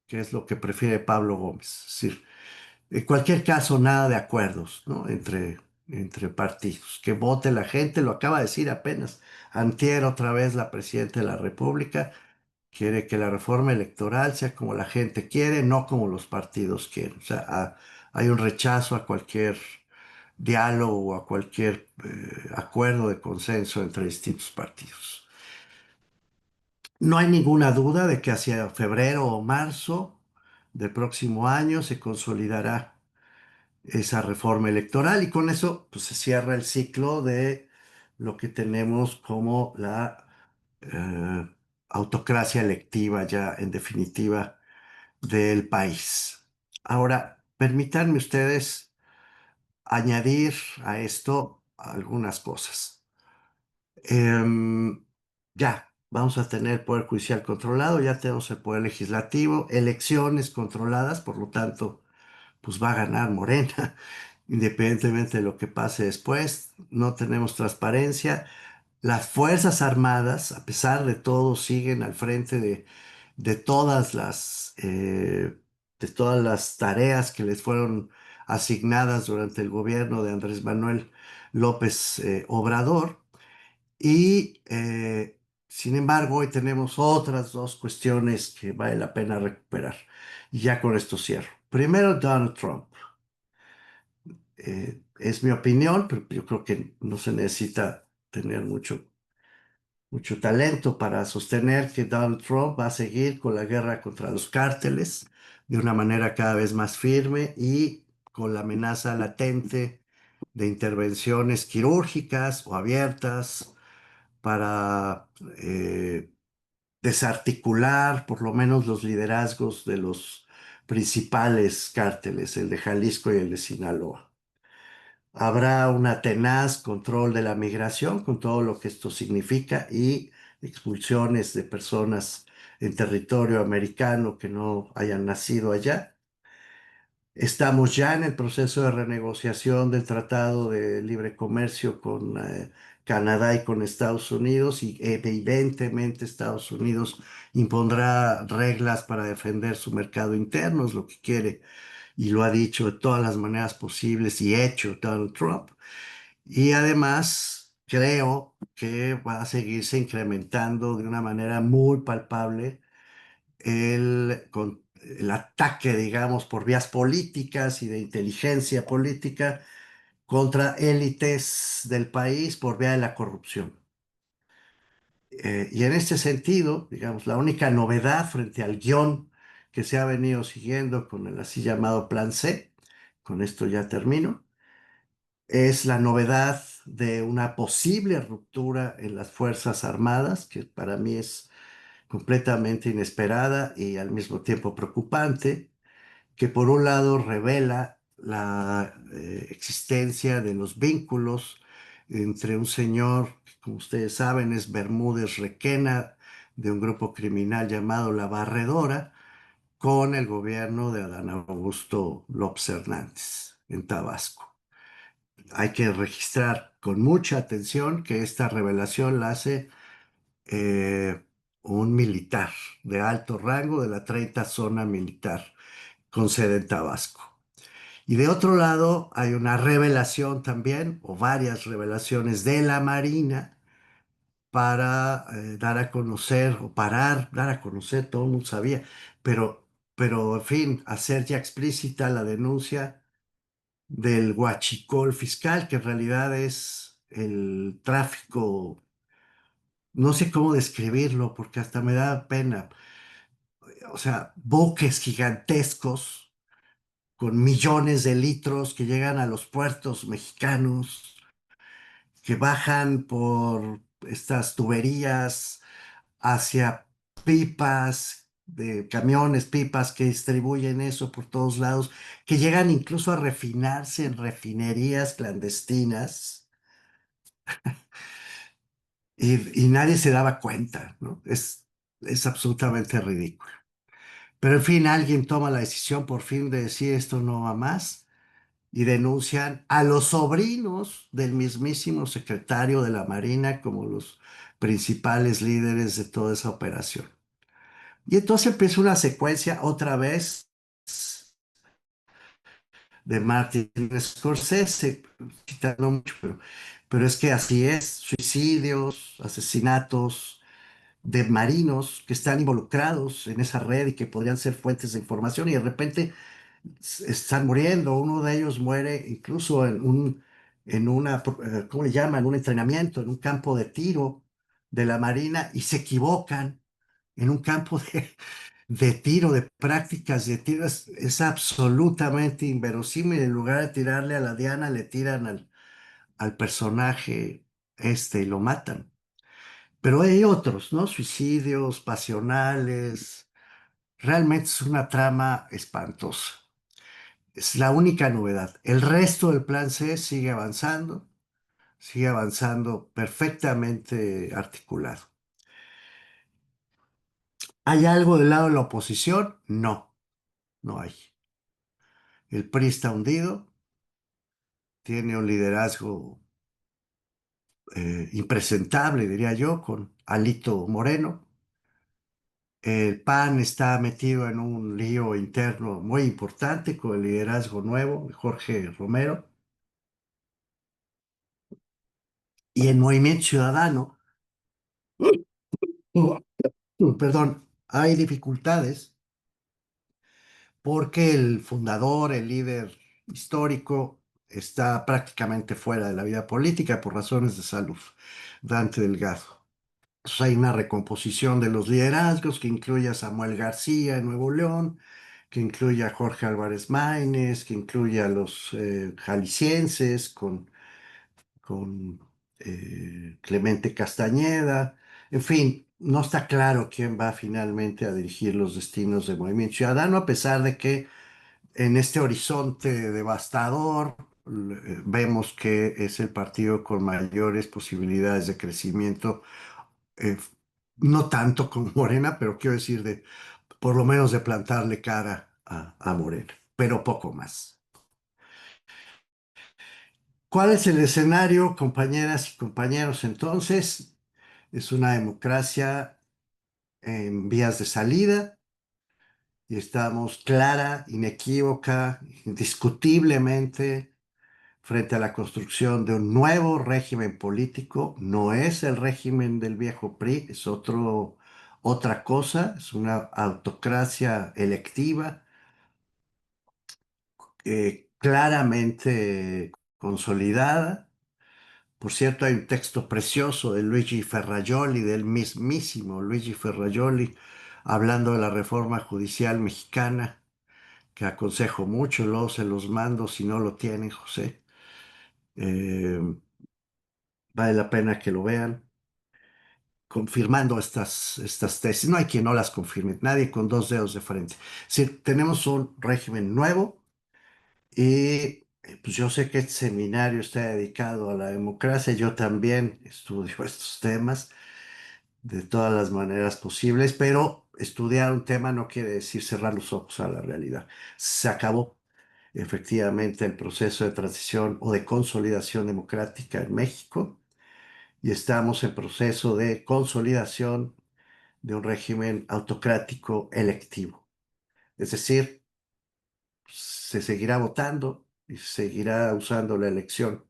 que es lo que prefiere Pablo Gómez. Es decir, en cualquier caso, nada de acuerdos, ¿no? Entre partidos. Que vote la gente, lo acaba de decir apenas. Antier, otra vez, la presidenta de la República quiere que la reforma electoral sea como la gente quiere, no como los partidos quieren. O sea, hay un rechazo a cualquier diálogo o a cualquier acuerdo de consenso entre distintos partidos. No hay ninguna duda de que hacia febrero o marzo del próximo año se consolidará esa reforma electoral y con eso pues, se cierra el ciclo de lo que tenemos como la eh, autocracia electiva ya en definitiva del país. Ahora, permítanme ustedes añadir a esto algunas cosas. Em, ya, vamos a tener el poder judicial controlado, ya tenemos el poder legislativo, elecciones controladas, por lo tanto, pues va a ganar Morena, independientemente de lo que pase después. No tenemos transparencia. Las Fuerzas Armadas, a pesar de todo, siguen al frente de de todas las tareas que les fueron asignadas durante el gobierno de Andrés Manuel López Obrador. Y, sin embargo, hoy tenemos otras dos cuestiones que vale la pena recuperar. Y ya con esto cierro. Primero, Donald Trump. Es mi opinión, pero yo creo que no se necesita tener mucho talento para sostener que Donald Trump va a seguir con la guerra contra los cárteles de una manera cada vez más firme y con la amenaza latente de intervenciones quirúrgicas o abiertas para desarticular por lo menos los liderazgos de los principales cárteles, el de Jalisco y el de Sinaloa. Habrá una tenaz control de la migración con todo lo que esto significa y expulsiones de personas en territorio americano que no hayan nacido allá. Estamos ya en el proceso de renegociación del Tratado de Libre Comercio con Canadá y con Estados Unidos y evidentemente Estados Unidos impondrá reglas para defender su mercado interno, es lo que quiere y lo ha dicho de todas las maneras posibles y hecho Donald Trump. Y además creo que va a seguirse incrementando de una manera muy palpable el ataque, digamos, por vías políticas y de inteligencia política contra élites del país por vía de la corrupción. Y en este sentido, digamos, la única novedad frente al guión que se ha venido siguiendo con el así llamado Plan C, con esto ya termino, es la novedad de una posible ruptura en las Fuerzas Armadas, que para mí es completamente inesperada y al mismo tiempo preocupante, que por un lado revela la existencia de los vínculos entre un señor que, como ustedes saben, es Bermúdez Requena, de un grupo criminal llamado La Barredora, con el gobierno de Adán Augusto López Hernández en Tabasco. Hay que registrar con mucha atención que esta revelación la hace un militar de alto rango de la 30 Zona Militar con sede en Tabasco. Y de otro lado hay una revelación también, o varias revelaciones de la Marina para dar a conocer, o parar, dar a conocer, todo el mundo sabía, pero en fin, hacer ya explícita la denuncia del huachicol fiscal, que en realidad es el tráfico, no sé cómo describirlo, porque hasta me da pena. O sea, buques gigantescos con millones de litros que llegan a los puertos mexicanos, que bajan por estas tuberías hacia pipas de camiones, pipas que distribuyen eso por todos lados, que llegan incluso a refinarse en refinerías clandestinas y nadie se daba cuenta, ¿no? Es absolutamente ridículo. Pero en fin, alguien toma la decisión por fin de decir esto no va más y denuncian a los sobrinos del mismísimo secretario de la Marina como los principales líderes de toda esa operación. Y entonces empieza una secuencia otra vez de Martin Scorsese, citando mucho, pero es que así es, suicidios, asesinatos de marinos que están involucrados en esa red y que podrían ser fuentes de información y de repente están muriendo. Uno de ellos muere incluso en una, ¿cómo le llaman? Un entrenamiento, en un campo de tiro de la Marina y se equivocan en un campo de tiro, de prácticas de tiro. Es absolutamente inverosímil. En lugar de tirarle a la diana, le tiran al personaje y lo matan. Pero hay otros, ¿no? Suicidios pasionales. Realmente es una trama espantosa. Es la única novedad. El resto del plan C sigue avanzando perfectamente articulado. ¿Hay algo del lado de la oposición? No, no hay. El PRI está hundido, tiene un liderazgo impresentable, diría yo, con Alito Moreno. El PAN está metido en un lío interno muy importante con el liderazgo nuevo de Jorge Romero. Y en Movimiento Ciudadano, perdón, hay dificultades porque el fundador, el líder histórico, está prácticamente fuera de la vida política por razones de salud, Dante Delgado. Entonces hay una recomposición de los liderazgos que incluye a Samuel García en Nuevo León, que incluye a Jorge Álvarez Maínez, que incluye a los jaliscienses con Clemente Castañeda. En fin, no está claro quién va finalmente a dirigir los destinos del Movimiento Ciudadano, a pesar de que en este horizonte devastador vemos que es el partido con mayores posibilidades de crecimiento, eh, no tanto como Morena, pero quiero decir de por lo menos de plantarle cara a Morena, pero poco más. ¿Cuál es el escenario, compañeras y compañeros? Entonces, es una democracia en vías de salida y estamos clara, inequívoca, indiscutiblemente frente a la construcción de un nuevo régimen político. No es el régimen del viejo PRI, es otra cosa, es una autocracia electiva, claramente consolidada. Por cierto, hay un texto precioso de Luigi Ferrajoli, del mismísimo Luigi Ferrajoli, hablando de la reforma judicial mexicana, que aconsejo mucho, luego se los mando si no lo tienen, José. Eh, Vale la pena que lo vean, confirmando estas tesis. No hay quien no las confirme, nadie con dos dedos de frente. Si tenemos un régimen nuevo y pues yo sé que este seminario está dedicado a la democracia, yo también estudio estos temas de todas las maneras posibles, pero estudiar un tema no quiere decir cerrar los ojos a la realidad. Se acabó efectivamente el proceso de transición o de consolidación democrática en México y estamos en proceso de consolidación de un régimen autocrático electivo. Es decir, se seguirá votando y se seguirá usando la elección,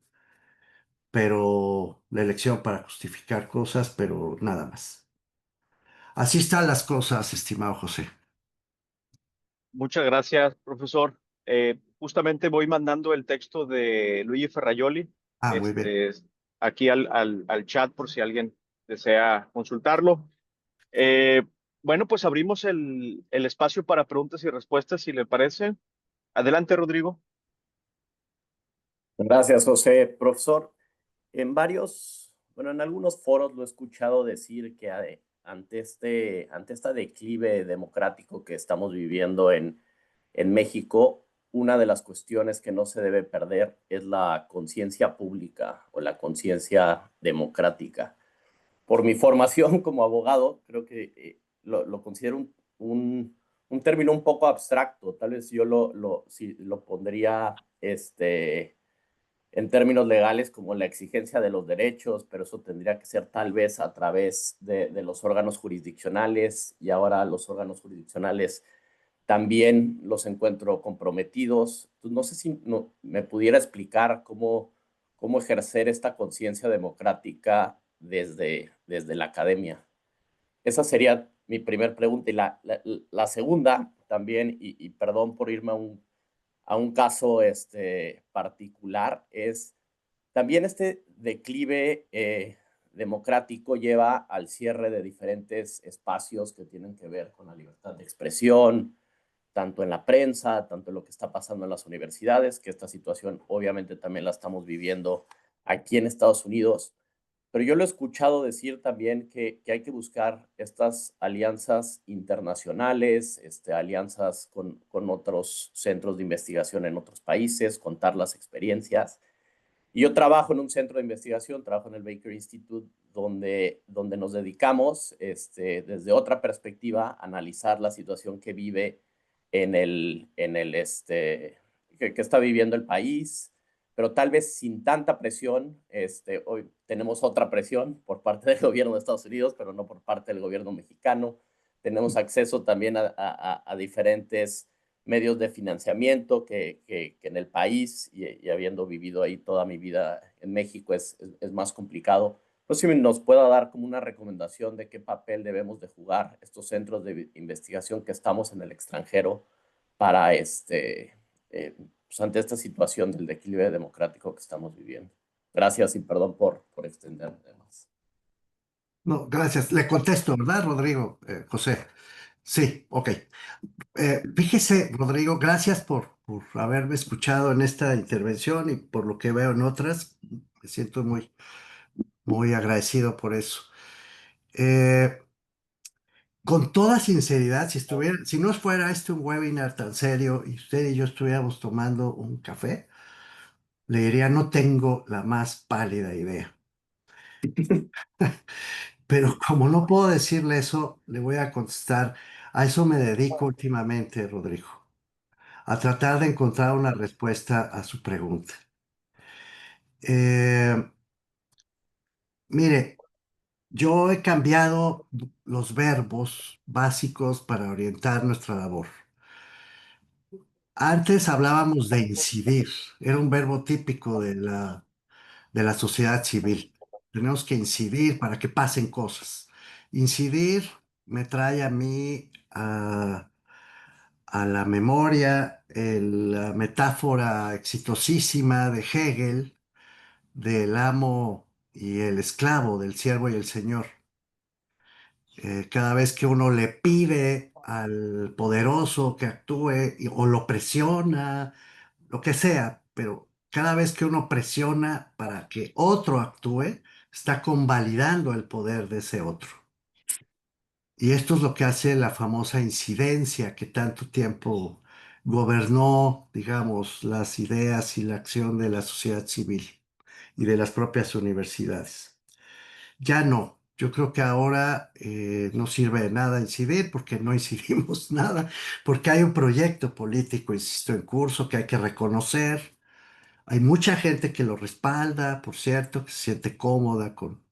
pero la elección para justificar cosas, pero nada más. Así están las cosas, estimado José. Muchas gracias, profesor. Justamente voy mandando el texto de Luigi Ferraioli, Ah, muy bien. este, aquí al chat por si alguien desea consultarlo. Eh, bueno, pues abrimos el espacio para preguntas y respuestas, si le parece. Adelante, Rodrigo. Gracias, José. Profesor, en algunos foros lo he escuchado decir que ante esta declive democrático que estamos viviendo en México, una de las cuestiones que no se debe perder es la conciencia pública o la conciencia democrática. Por mi formación como abogado, creo que lo considero un término un poco abstracto. Tal vez yo si lo pondría en términos legales como la exigencia de los derechos, pero eso tendría que ser tal vez a través de los órganos jurisdiccionales, y ahora los órganos jurisdiccionales también los encuentro comprometidos. Entonces, no sé si me pudiera explicar cómo ejercer esta conciencia democrática desde la academia. Esa sería mi primer pregunta. Y la segunda también, y perdón por irme a un caso particular, es también este declive democrático lleva al cierre de diferentes espacios que tienen que ver con la libertad de expresión, tanto en la prensa, tanto en lo que está pasando en las universidades, que esta situación obviamente también la estamos viviendo aquí en Estados Unidos. Pero yo lo he escuchado decir también que hay que buscar estas alianzas internacionales, alianzas con otros centros de investigación en otros países, contar las experiencias. Y yo trabajo en un centro de investigación, trabajo en el Baker Institute, donde nos dedicamos desde otra perspectiva a analizar la situación que vive que está viviendo el país, pero tal vez sin tanta presión. Hoy tenemos otra presión por parte del gobierno de Estados Unidos, pero no por parte del gobierno mexicano. Tenemos acceso también a diferentes medios de financiamiento que en el país, y habiendo vivido ahí toda mi vida en México, es más complicado. No sé si nos pueda dar como una recomendación de qué papel debemos de jugar estos centros de investigación que estamos en el extranjero para pues ante esta situación del declive democrático que estamos viviendo. Gracias y perdón por extenderme más. No, gracias. Le contesto, ¿verdad, Rodrigo? José. Sí, ok. Fíjese, Rodrigo, gracias por haberme escuchado en esta intervención y por lo que veo en otras. Me siento muy agradecido por eso. Eh, con toda sinceridad, si no fuera este un webinar tan serio y usted y yo estuviéramos tomando un café, le diría, no tengo la más pálida idea. Pero como no puedo decirle eso, le voy a contestar, a eso me dedico últimamente, Rodrigo, a tratar de encontrar una respuesta a su pregunta. Eh, mire, yo he cambiado los verbos básicos para orientar nuestra labor. Antes hablábamos de incidir, era un verbo típico de la sociedad civil. Tenemos que incidir para que pasen cosas. Incidir me trae a mí a la memoria la metáfora exitosísima de Hegel del amo y el esclavo, del siervo y el señor. Cada vez que uno le pide al poderoso que actúe o lo presiona, lo que sea, pero cada vez que uno presiona para que otro actúe, está convalidando el poder de ese otro. Y esto es lo que hace la famosa incidencia que tanto tiempo gobernó, digamos, las ideas y la acción de la sociedad civil y de las propias universidades. Ya no. Yo creo que ahora no sirve de nada incidir porque no incidimos nada, porque hay un proyecto político, insisto, en curso que hay que reconocer. Hay mucha gente que lo respalda, por cierto, que se siente cómoda con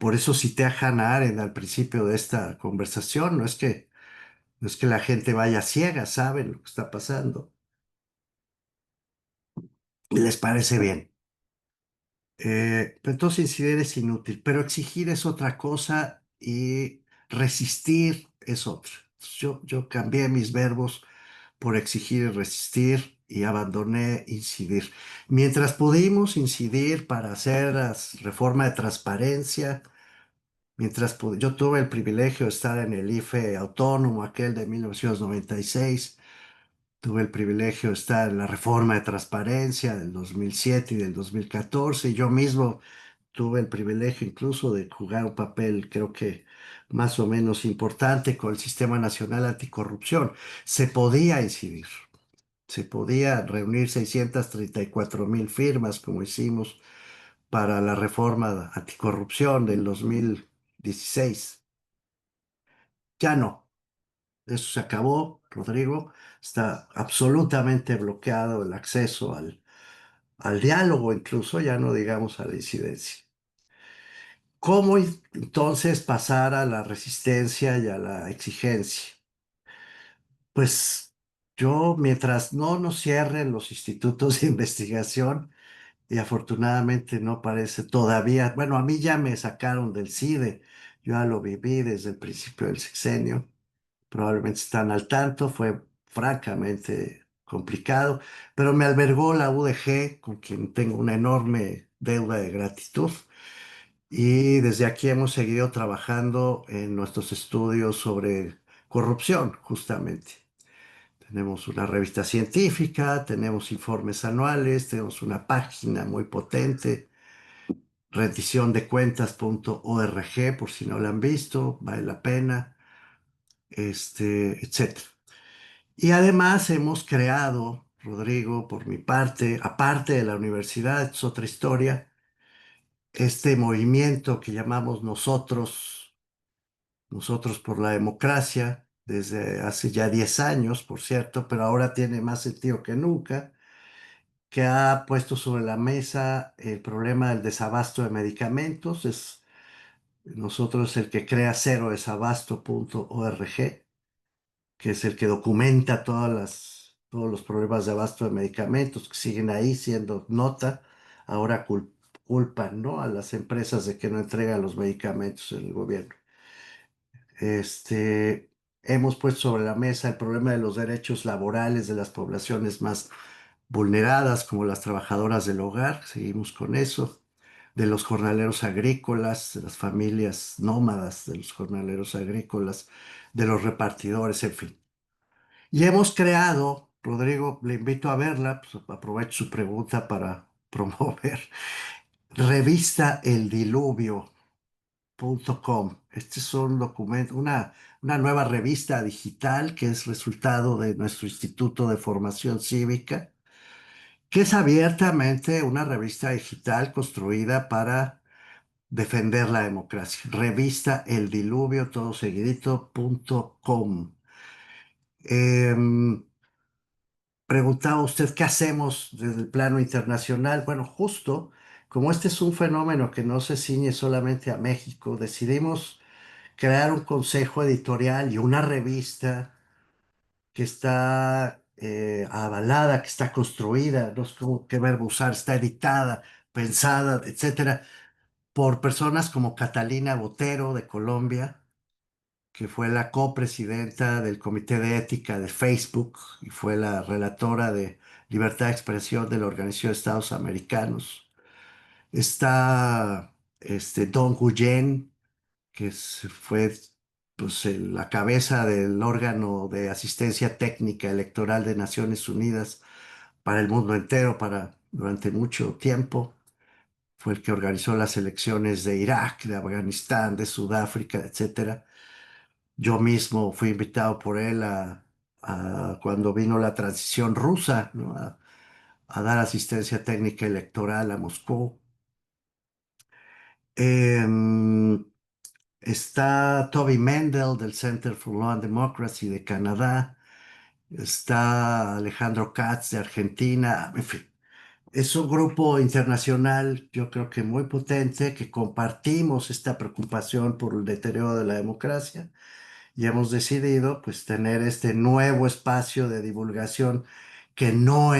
Por eso cité a Hannah Arendt al principio de esta conversación. No es que la gente vaya ciega, saben lo que está pasando y les parece bien. Entonces incidir es inútil, pero exigir es otra cosa y resistir es otra. Yo cambié mis verbos por exigir y resistir y abandoné incidir. Mientras pudimos incidir para hacer la reforma de transparencia, yo tuve el privilegio de estar en el IFE autónomo, aquel de 1996. Tuve el privilegio de estar en la reforma de transparencia del 2007 y del 2014. Y yo mismo tuve el privilegio incluso de jugar un papel, creo que más o menos importante, con el Sistema Nacional Anticorrupción. Se podía incidir, se podía reunir 634,000 firmas, como hicimos para la reforma anticorrupción del 2016. Ya no. Eso se acabó, Rodrigo. Está absolutamente bloqueado el acceso al diálogo, incluso ya no digamos a la incidencia. ¿Cómo entonces pasar a la resistencia y a la exigencia? Pues yo, mientras no nos cierren los institutos de investigación, y afortunadamente no parece todavía, bueno, a mí ya me sacaron del CIDE, yo ya lo viví desde el principio del sexenio. Probablemente están al tanto, fue francamente complicado, pero me albergó la UDG, con quien tengo una enorme deuda de gratitud, y desde aquí hemos seguido trabajando en nuestros estudios sobre corrupción, justamente. Tenemos una revista científica, tenemos informes anuales, tenemos una página muy potente, rendiciondecuentas.org, por si no la han visto, vale la pena, etcétera. Y además hemos creado, Rodrigo, por mi parte, aparte de la universidad, es otra historia, este movimiento que llamamos nosotros por la democracia, desde hace ya 10 años, por cierto, pero ahora tiene más sentido que nunca, que ha puesto sobre la mesa el problema del desabasto de medicamentos. Nosotros es el que crea cerodesabasto.org, que es el que documenta todos los problemas de abasto de medicamentos que siguen ahí siendo nota. Ahora culpan, ¿no?, a las empresas de que no entregan los medicamentos en el gobierno. Hemos puesto sobre la mesa el problema de los derechos laborales de las poblaciones más vulneradas, como las trabajadoras del hogar, seguimos con eso, de los jornaleros agrícolas, de las familias nómadas de los jornaleros agrícolas, de los repartidores, en fin. Y hemos creado, Rodrigo, le invito a verla, pues aprovecho su pregunta para promover, revistaeldiluvio.com. Este es un documento, una nueva revista digital que es resultado de nuestro Instituto de Formación Cívica, que es abiertamente una revista digital construida para defender la democracia. Revista El Diluvio, todo seguidito.com. Preguntaba usted qué hacemos desde el plano internacional. Bueno, justo como este es un fenómeno que no se ciñe solamente a México, decidimos crear un consejo editorial y una revista que está avalada, que está construida, no sé qué verbo usar, está editada, pensada, etcétera, por personas como Catalina Botero de Colombia, que fue la copresidenta del Comité de Ética de Facebook y fue la relatora de libertad de expresión de la Organización de Estados Americanos. Está Don Guyen, que fue pues, la cabeza del órgano de asistencia técnica electoral de Naciones Unidas para el mundo entero durante mucho tiempo. Fue el que organizó las elecciones de Irak, de Afganistán, de Sudáfrica, etcétera. Yo mismo fui invitado por él cuando vino la transición rusa, ¿no?, a dar asistencia técnica electoral a Moscú. Em, Está Toby Mendel del Center for Law and Democracy de Canadá. Está Alejandro Katz de Argentina. En fin, Es un grupo internacional, yo creo que muy potente, que compartimos esta preocupación por el deterioro de la democracia y hemos decidido pues tener este nuevo espacio de divulgación que no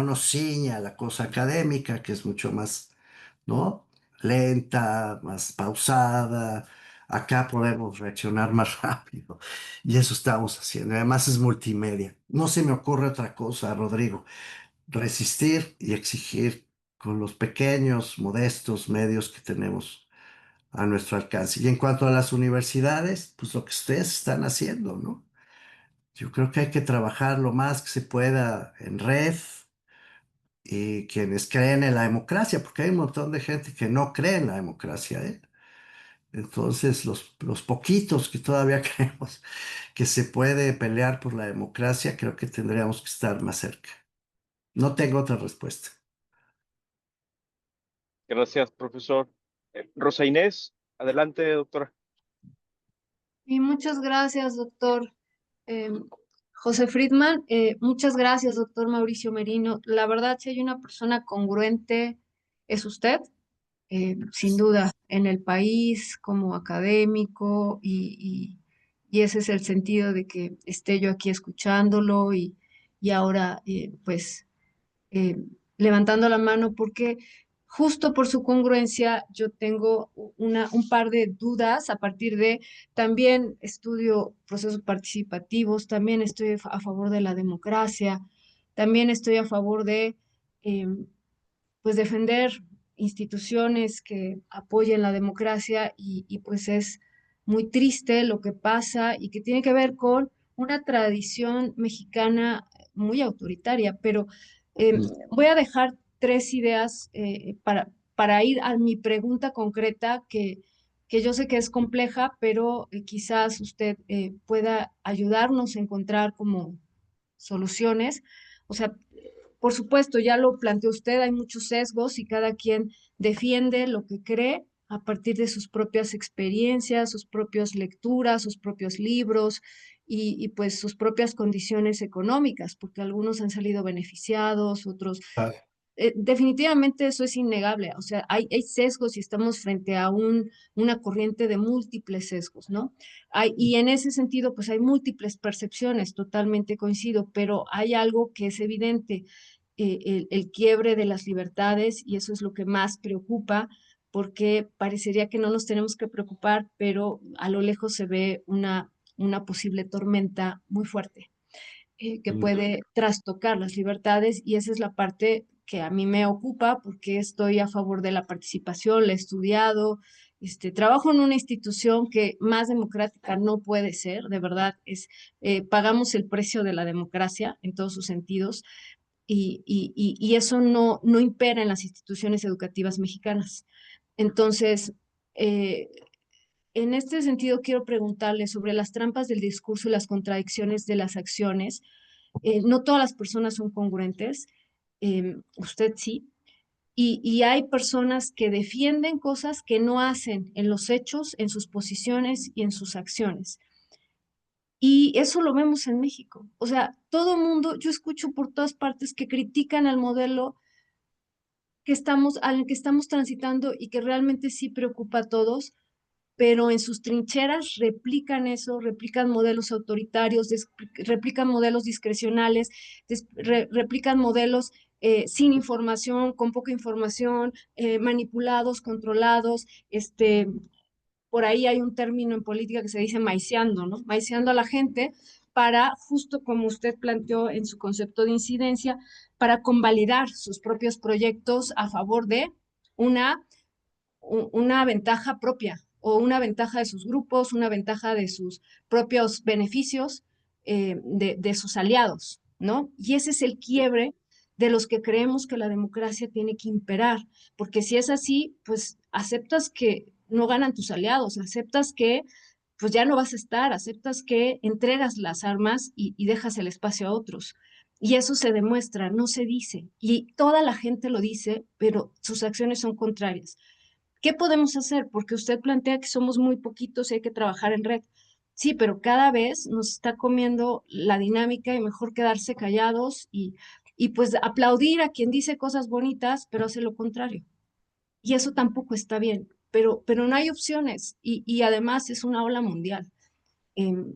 nos ciña a la cosa académica, que es mucho más, ¿no? Lenta, más pausada. Acá podemos reaccionar más rápido y eso estamos haciendo. Además es multimedia. No se me ocurre otra cosa, Rodrigo. Resistir y exigir con los pequeños, modestos medios que tenemos a nuestro alcance. Y en cuanto a las universidades, pues lo que ustedes están haciendo, ¿no? Yo creo que hay que trabajar lo más que se pueda en red y quienes creen en la democracia, porque hay un montón de gente que no cree en la democracia, ¿eh? Entonces, los poquitos que todavía creemos que se puede pelear por la democracia, creo que tendríamos que estar más cerca. No tengo otra respuesta. Gracias, profesor. Rosa Inés, adelante, doctora. Y muchas gracias, doctor eh, José Friedman. Muchas gracias, doctor Mauricio Merino. La verdad, si hay una persona congruente, es usted, sin duda, en el país, como académico, y ese es el sentido de que esté yo aquí escuchándolo y ahora, pues eh, levantando la mano porque justo por su congruencia yo tengo un par de dudas a partir de también estudio procesos participativos, también estoy a favor de la democracia, también estoy a favor de pues defender instituciones que apoyen la democracia y pues es muy triste lo que pasa y que tiene que ver con una tradición mexicana muy autoritaria, pero voy a dejar tres ideas para ir a mi pregunta concreta que yo sé que es compleja, pero quizás usted pueda ayudarnos a encontrar como soluciones. O sea, por supuesto, ya lo planteó usted, hay muchos sesgos y cada quien defiende lo que cree a partir de sus propias experiencias, sus propias lecturas, sus propios libros pues sus propias condiciones económicas, porque algunos han salido beneficiados, otros definitivamente eso es innegable, o sea, hay sesgos y estamos frente a una corriente de múltiples sesgos, ¿no? Y en ese sentido, pues hay múltiples percepciones, totalmente coincido, pero hay algo que es evidente, el quiebre de las libertades, y eso es lo que más preocupa, porque parecería que no nos tenemos que preocupar, pero a lo lejos se ve una posible tormenta muy fuerte que puede trastocar las libertades y esa es la parte que a mí me ocupa porque estoy a favor de la participación, la he estudiado, trabajo en una institución que más democrática no puede ser, de verdad, pagamos el precio de la democracia en todos sus sentidos y eso no impera en las instituciones educativas mexicanas. Entonces, eh, en este sentido, quiero preguntarle sobre las trampas del discurso y las contradicciones de las acciones. No todas las personas son congruentes, usted sí, y hay personas que defienden cosas que no hacen en los hechos, en sus posiciones y en sus acciones. Y eso lo vemos en México. O sea, todo mundo, yo escucho por todas partes que critican al modelo al que estamos transitando y que realmente sí preocupa a todos, pero en sus trincheras replican eso, replican modelos autoritarios, replican modelos discrecionales, replican modelos sin información, con poca información, manipulados, controlados. Por ahí hay un término en política que se dice maiceando, ¿no? Maiceando a la gente para, justo como usted planteó en su concepto de incidencia, para convalidar sus propios proyectos a favor de una una ventaja propia o una ventaja de sus grupos, una ventaja de sus propios beneficios, de sus aliados, ¿no? Y ese es el quiebre de los que creemos que la democracia tiene que imperar, porque si es así, pues aceptas que no ganan tus aliados, aceptas que pues ya no vas a estar, aceptas que entregas las armas y dejas el espacio a otros. Y eso se demuestra, no se dice. Y toda la gente lo dice, pero sus acciones son contrarias. ¿Qué podemos hacer? Porque usted plantea que somos muy poquitos y hay que trabajar en red. Sí, pero cada vez nos está comiendo la dinámica y mejor quedarse callados y pues aplaudir a quien dice cosas bonitas, pero hace lo contrario. Y eso tampoco está bien, pero no hay opciones y además es una ola mundial. Em,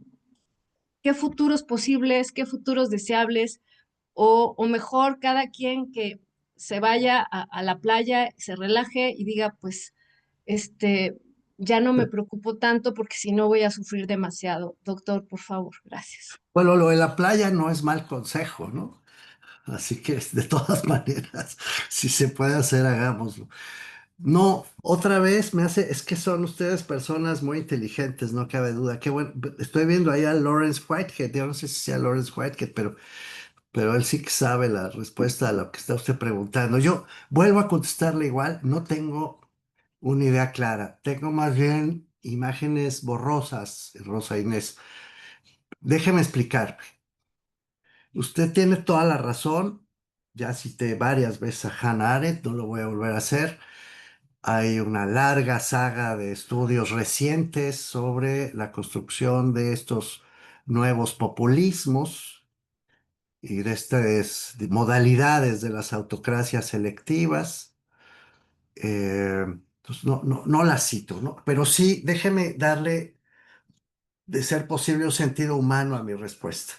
¿Qué futuros posibles, qué futuros deseables? O mejor cada quien que se vaya a la playa, se relaje y diga, pues, este, ya no me preocupo tanto porque si no voy a sufrir demasiado. Doctor, por favor, gracias. Bueno, lo de la playa no es mal consejo, ¿no? Así que de todas maneras, si se puede hacer, hagámoslo. No, otra vez me hace, es que son ustedes personas muy inteligentes, no cabe duda. Qué bueno, estoy viendo ahí a Lawrence Whitehead, yo no sé si sea Lawrence Whitehead, pero él sí que sabe la respuesta a lo que está usted preguntando. Yo vuelvo a contestarle igual, no tengo una idea clara, tengo más bien imágenes borrosas, Rosa Inés. Déjeme explicar. Usted tiene toda la razón. Ya cité varias veces a Hannah Arendt, no lo voy a volver a hacer. Hay una larga saga de estudios recientes sobre la construcción de estos nuevos populismos y de estas modalidades de las autocracias selectivas. Pues no las cito, ¿no? Pero sí, déjeme darle, de ser posible, un sentido humano a mi respuesta.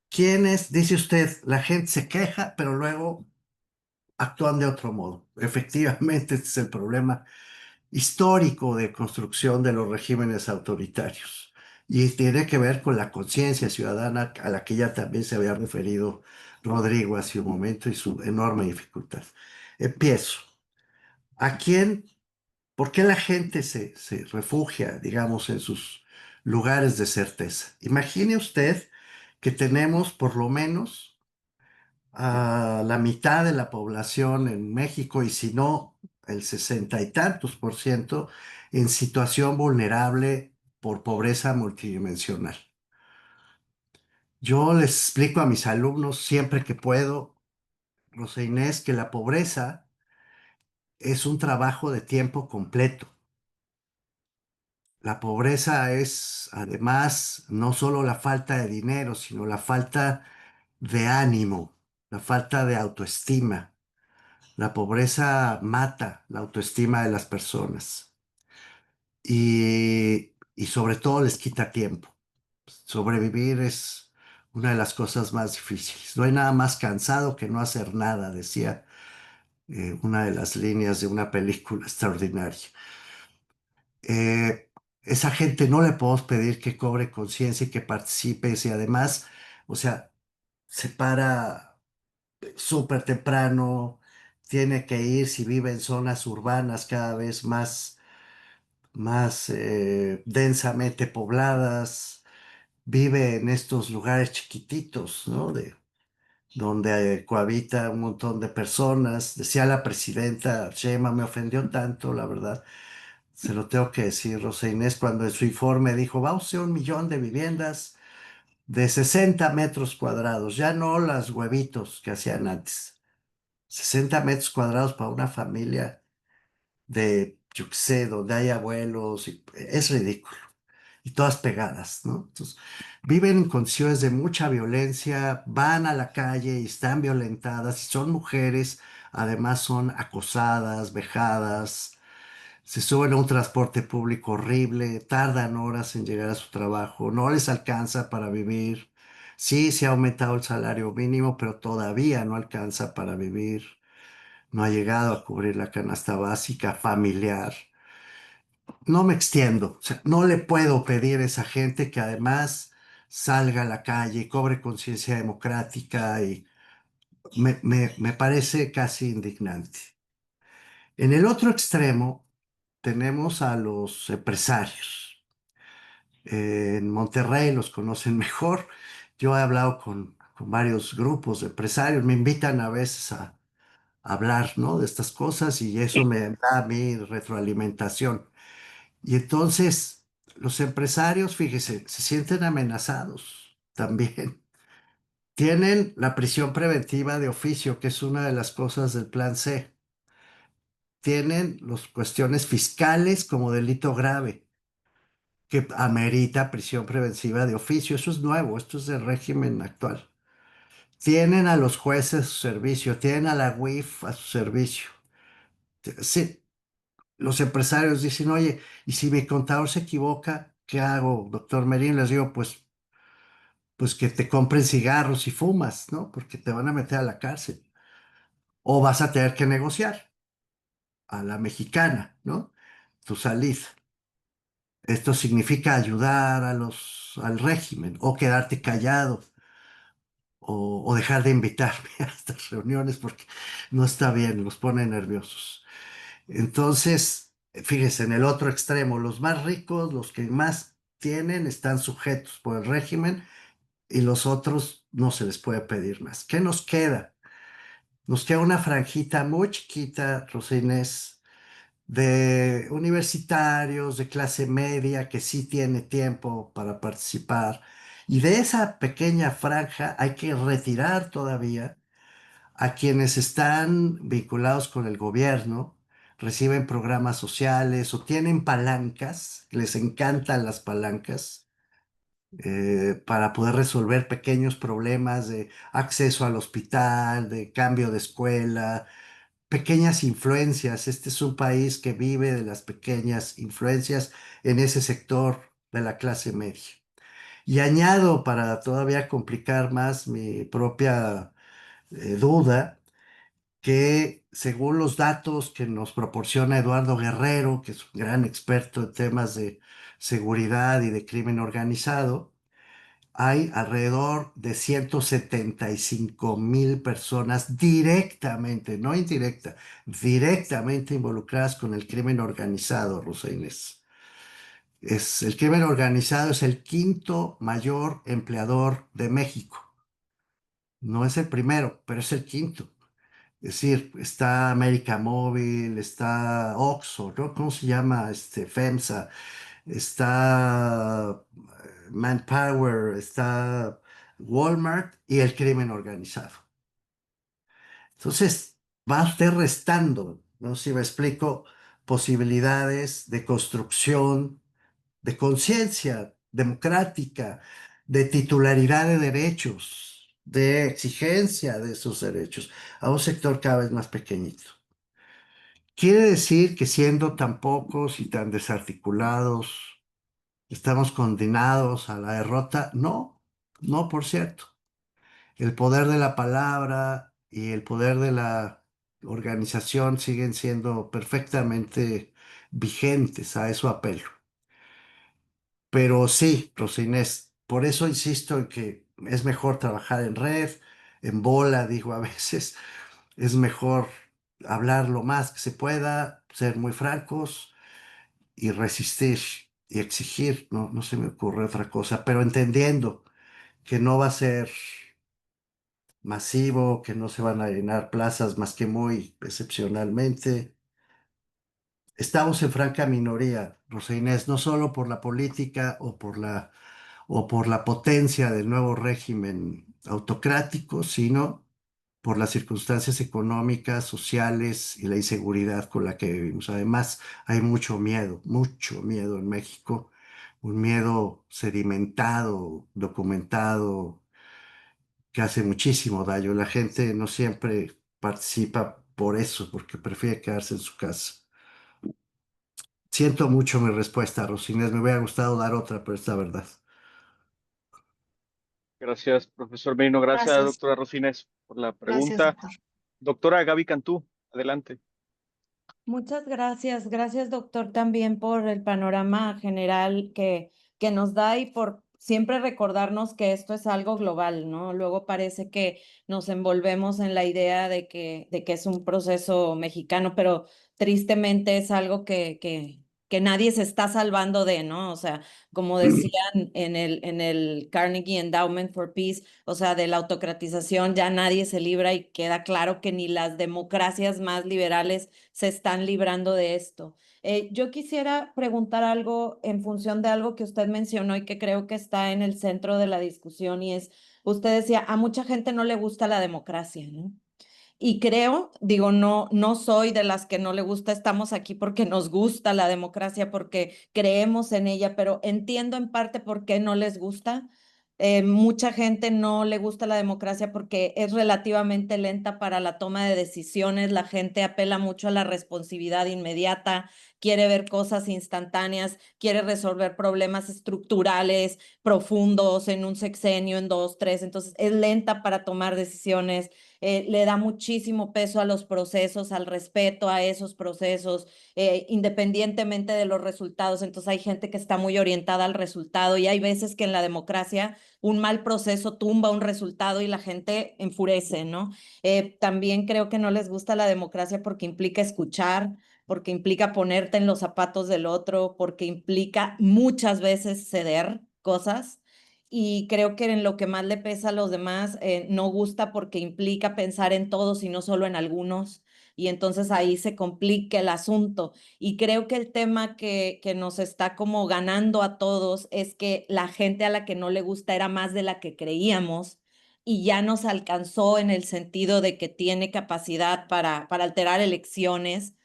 ¿Quiénes, dice usted, la gente se queja, pero luego actúan de otro modo? Efectivamente, este es el problema histórico de construcción de los regímenes autoritarios. Y tiene que ver con la conciencia ciudadana a la que ya también se había referido Rodrigo hace un momento y su enorme dificultad. Empiezo. ¿A quién, por qué la gente se refugia, digamos, en sus lugares de certeza? Imagine usted que tenemos por lo menos a la mitad de la población en México y si no, el 60 y tantos % en situación vulnerable por pobreza multidimensional. Yo les explico a mis alumnos siempre que puedo, Rosa Inés, que la pobreza es un trabajo de tiempo completo. La pobreza es, además, no solo la falta de dinero, sino la falta de ánimo, la falta de autoestima. La pobreza mata la autoestima de las personas y sobre todo les quita tiempo. Sobrevivir es una de las cosas más difíciles. No hay nada más cansado que no hacer nada, decía una de las líneas de una película extraordinaria. Esa gente no le podemos pedir que cobre conciencia y que participe y además, o sea, se para súper temprano, tiene que ir si vive en zonas urbanas cada vez más densamente pobladas, vive en estos lugares chiquititos, ¿no? Donde cohabita un montón de personas. Decía la presidenta Sheinbaum, me ofendió tanto, la verdad. Se lo tengo que decir, Rosa Inés, cuando en su informe dijo, vamos a hacer 1 millón de viviendas de 60 metros cuadrados, ya no las huevitos que hacían antes. 60 metros cuadrados para una familia de, yo qué sé, donde hay abuelos, es ridículo. Y todas pegadas, ¿no? Entonces, viven en condiciones de mucha violencia, van a la calle y están violentadas, y son mujeres, además son acosadas, vejadas, se suben a un transporte público horrible, tardan horas en llegar a su trabajo, no les alcanza para vivir. Sí, se ha aumentado el salario mínimo, pero todavía no alcanza para vivir, no ha llegado a cubrir la canasta básica familiar. No me extiendo, o sea, no le puedo pedir a esa gente que además salga a la calle, cobre conciencia democrática y me parece casi indignante. En el otro extremo tenemos a los empresarios. En Monterrey los conocen mejor. Yo he hablado con varios grupos de empresarios, me invitan a veces a hablar, ¿no? De estas cosas y eso me da a mí retroalimentación. Y entonces los empresarios, fíjese, se sienten amenazados también. Tienen la prisión preventiva de oficio, que es una de las cosas del Plan C. Tienen las cuestiones fiscales como delito grave, que amerita prisión preventiva de oficio. Eso es nuevo, esto es del régimen actual. tienen a los jueces a su servicio, tienen a la UIF a su servicio. Sí, los empresarios dicen, oye, ¿y si mi contador se equivoca, qué hago, doctor Merín? Les digo, pues que te compren cigarros y fumas, ¿no? Porque te van a meter a la cárcel. O vas a tener que negociar a la mexicana, ¿no? Tu salida. Esto significa ayudar al régimen o quedarte callado o dejar de invitarme a estas reuniones porque no está bien, los pone nerviosos. Entonces, fíjese, en el otro extremo, los más ricos, los que más tienen, están sujetos por el régimen y los otros no se les puede pedir más. ¿Qué nos queda? Nos queda una franjita muy chiquita, Rosa Inés, de universitarios, de clase media, que sí tiene tiempo para participar. Y de esa pequeña franja hay que retirar todavía a quienes están vinculados con el gobierno, reciben programas sociales o tienen palancas, les encantan las palancas, para poder resolver pequeños problemas de acceso al hospital, de cambio de escuela, pequeñas influencias. Este es un país que vive de las pequeñas influencias en ese sector de la clase media. Y añado, para todavía complicar más mi propia duda, que según los datos que nos proporciona Eduardo Guerrero, que es un gran experto en temas de seguridad y de crimen organizado, hay alrededor de 175,000 personas directamente, no indirecta, directamente involucradas con el crimen organizado, Rosa Inés. El crimen organizado es el quinto mayor empleador de México. No es el primero, pero es el quinto. Es decir, está América Móvil, está Oxxo, ¿no? ¿Cómo se llama? FEMSA, está Manpower, está Walmart y el crimen organizado. Entonces, va usted restando, no sé si me explico, posibilidades de construcción, de conciencia democrática, de titularidad de derechos, de exigencia de esos derechos a un sector cada vez más pequeñito. ¿Quiere decir que siendo tan pocos y tan desarticulados, estamos condenados a la derrota? No, no, por cierto. El poder de la palabra y el poder de la organización siguen siendo perfectamente vigentes, a eso apelo. Pero sí, Rosa Inés, por eso insisto en que es mejor trabajar en red, en bola, digo a veces, es mejor hablar lo más que se pueda, ser muy francos y resistir y exigir, no, no se me ocurre otra cosa, pero entendiendo que no va a ser masivo, que no se van a llenar plazas más que muy excepcionalmente. Estamos en franca minoría, Rosa Inés, no solo por la política o por la potencia del nuevo régimen autocrático, sino por las circunstancias económicas, sociales y la inseguridad con la que vivimos. Además, hay mucho miedo en México, un miedo sedimentado, documentado, que hace muchísimo daño. La gente no siempre participa por eso, porque prefiere quedarse en su casa. Siento mucho mi respuesta, Rosinés. Me hubiera gustado dar otra, pero es la verdad. Gracias, profesor Merino. Gracias, Gracias, doctora Rosines, por la gracias, pregunta. doctor. Doctora Gaby Cantú, adelante. Muchas gracias. Gracias, doctor, también por el panorama general que nos da y por siempre recordarnos que esto es algo global, ¿no? Luego parece que nos envolvemos en la idea de que es un proceso mexicano, pero tristemente es algo que nadie se está salvando de, ¿no? O sea, como decían en el Carnegie Endowment for Peace, o sea, de la autocratización ya nadie se libra y queda claro que ni las democracias más liberales se están librando de esto. Yo quisiera preguntar algo en función de algo que usted mencionó y que creo que está en el centro de la discusión y es, usted decía, a mucha gente no le gusta la democracia, ¿no? Y creo, digo, no soy de las que no le gusta, estamos aquí porque nos gusta la democracia, porque creemos en ella, pero entiendo en parte por qué no les gusta. Mucha gente no le gusta la democracia porque es relativamente lenta para la toma de decisiones. La gente apela mucho a la responsividad inmediata, quiere ver cosas instantáneas, quiere resolver problemas estructurales profundos en un sexenio, en dos, tres. Entonces es lenta para tomar decisiones. Le da muchísimo peso a los procesos, al respeto a esos procesos, independientemente de los resultados. Entonces hay gente que está muy orientada al resultado y hay veces que en la democracia un mal proceso tumba un resultado y la gente enfurece, ¿no? También creo que no les gusta la democracia porque implica escuchar, porque implica ponerte en los zapatos del otro, porque implica muchas veces ceder cosas. Y creo que en lo que más le pesa a los demás no gusta porque implica pensar en todos y no solo en algunos. Y entonces ahí se complica el asunto. Y creo que el tema que nos está como ganando a todos es que la gente a la que no le gusta era más de la que creíamos y ya nos alcanzó en el sentido de que tiene capacidad para alterar elecciones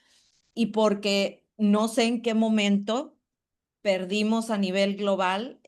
y porque no sé en qué momento perdimos a nivel global,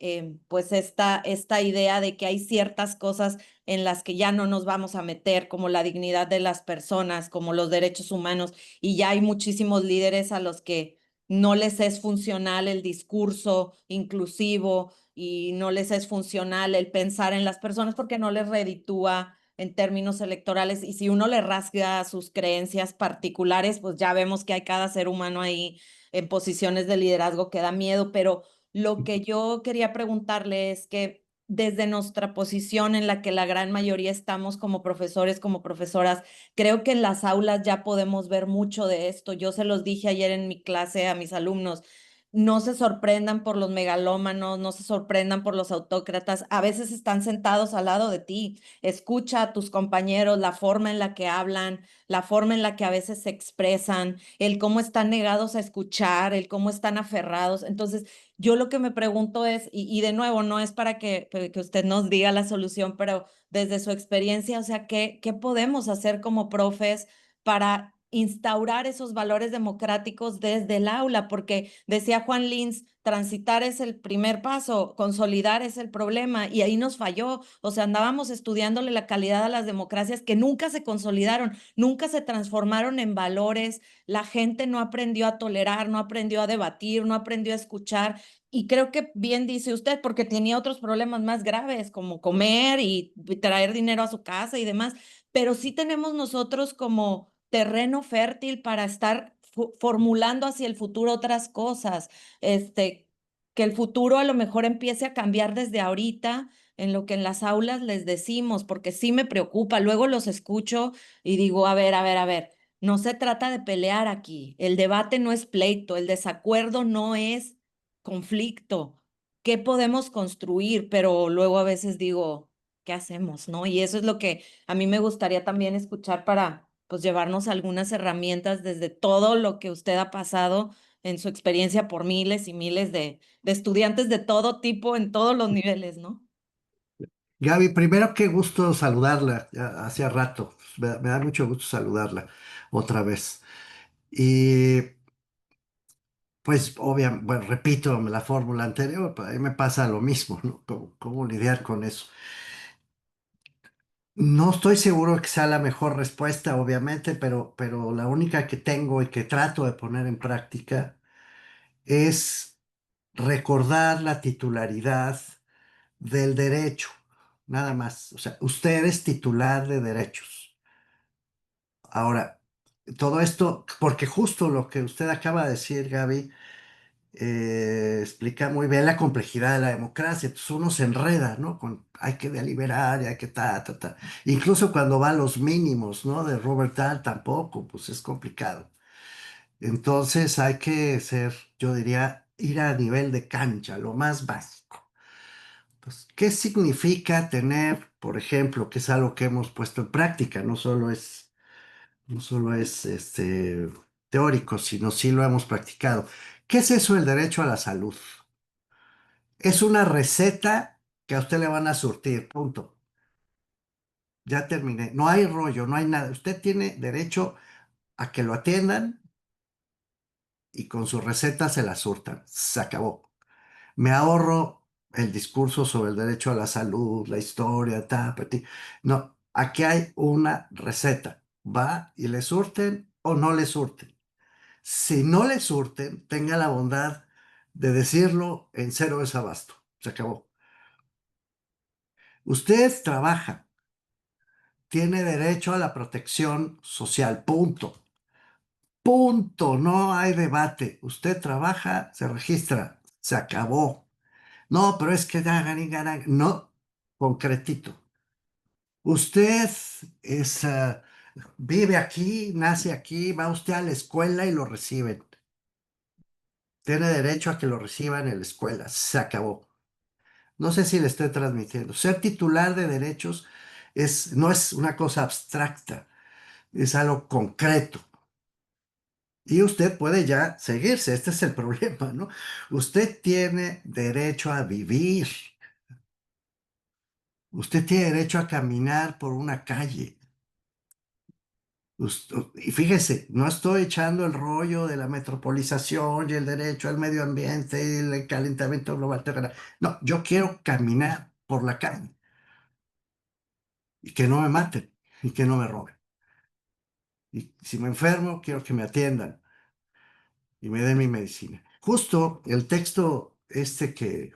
pues esta idea de que hay ciertas cosas en las que ya no nos vamos a meter, como la dignidad de las personas, como los derechos humanos, y ya hay muchísimos líderes a los que no les es funcional el discurso inclusivo y no les es funcional el pensar en las personas porque no les reditúa en términos electorales. Y si uno le rasga sus creencias particulares, pues ya vemos que hay cada ser humano ahí en posiciones de liderazgo que da miedo, pero lo que yo quería preguntarle es que desde nuestra posición en la que la gran mayoría estamos como profesores, como profesoras, creo que en las aulas ya podemos ver mucho de esto. Yo se los dije ayer en mi clase a mis alumnos. No se sorprendan por los megalómanos, no se sorprendan por los autócratas. A veces están sentados al lado de ti. Escucha a tus compañeros, la forma en la que hablan, la forma en la que a veces se expresan, el cómo están negados a escuchar, el cómo están aferrados. Entonces, yo lo que me pregunto es, y de nuevo, no es para que usted nos diga la solución, pero desde su experiencia, o sea, ¿qué podemos hacer como profes para instaurar esos valores democráticos desde el aula? Porque decía Juan Linz, transitar es el primer paso, consolidar es el problema, y ahí nos falló. O sea, andábamos estudiándole la calidad a las democracias que nunca se consolidaron, nunca se transformaron en valores, la gente no aprendió a tolerar, no aprendió a debatir, no aprendió a escuchar. Y creo que bien dice usted, porque tenía otros problemas más graves, como comer y traer dinero a su casa y demás, pero sí tenemos nosotros como terreno fértil para estar formulando hacia el futuro otras cosas, que el futuro a lo mejor empiece a cambiar desde ahorita en lo que en las aulas les decimos, porque sí me preocupa. Luego los escucho y digo, a ver, no se trata de pelear aquí. El debate no es pleito, el desacuerdo no es conflicto. ¿Qué podemos construir? Pero luego a veces digo, ¿qué hacemos? ¿No? Y eso es lo que a mí me gustaría también escuchar para, pues, llevarnos algunas herramientas desde todo lo que usted ha pasado en su experiencia por miles y miles de estudiantes de todo tipo en todos los niveles, ¿no? Gaby, primero qué gusto saludarla, ya hacía rato, me da mucho gusto saludarla otra vez. Y pues obviamente, bueno, repito la fórmula anterior, pues, a mí me pasa lo mismo, ¿no? ¿Cómo lidiar con eso? No estoy seguro que sea la mejor respuesta, obviamente, pero la única que tengo y que trato de poner en práctica es recordar la titularidad del derecho, nada más. O sea, usted es titular de derechos. Ahora, todo esto, porque justo lo que usted acaba de decir, Gaby, explica muy bien la complejidad de la democracia. Entonces uno se enreda, ¿no? Hay que deliberar y hay que ta. Incluso cuando va a los mínimos, ¿no? De Robert Dahl tampoco, pues es complicado. Entonces hay que ser, yo diría, ir a nivel de cancha, lo más básico. Pues, ¿qué significa tener, por ejemplo, que es algo que hemos puesto en práctica? No solo es teórico, sino sí lo hemos practicado. ¿Qué es eso del derecho a la salud? Es una receta que a usted le van a surtir, punto. Ya terminé. No hay rollo, no hay nada. Usted tiene derecho a que lo atiendan y con su receta se la surtan. Se acabó. Me ahorro el discurso sobre el derecho a la salud, la historia, no, aquí hay una receta. Va y le surten o no le surten. Si no le surten, tenga la bondad de decirlo en cero desabasto. Se acabó. Usted trabaja, tiene derecho a la protección social. Punto. Punto. No hay debate. Usted trabaja, se registra. Se acabó. No, pero es que no, concretito. Usted es, vive aquí, nace aquí, va usted a la escuela y lo reciben. Tiene derecho a que lo reciban en la escuela. Se acabó. No sé si le estoy transmitiendo. Ser titular de derechos no es una cosa abstracta, es algo concreto. Y usted puede ya seguirse. Este es el problema, ¿no? Usted tiene derecho a vivir. Usted tiene derecho a caminar por una calle. Y fíjese, no estoy echando el rollo de la metropolización y el derecho al medio ambiente y el calentamiento global. No, yo quiero caminar por la calle y que no me maten y que no me roben. Y si me enfermo, quiero que me atiendan y me den mi medicina. Justo el texto este que...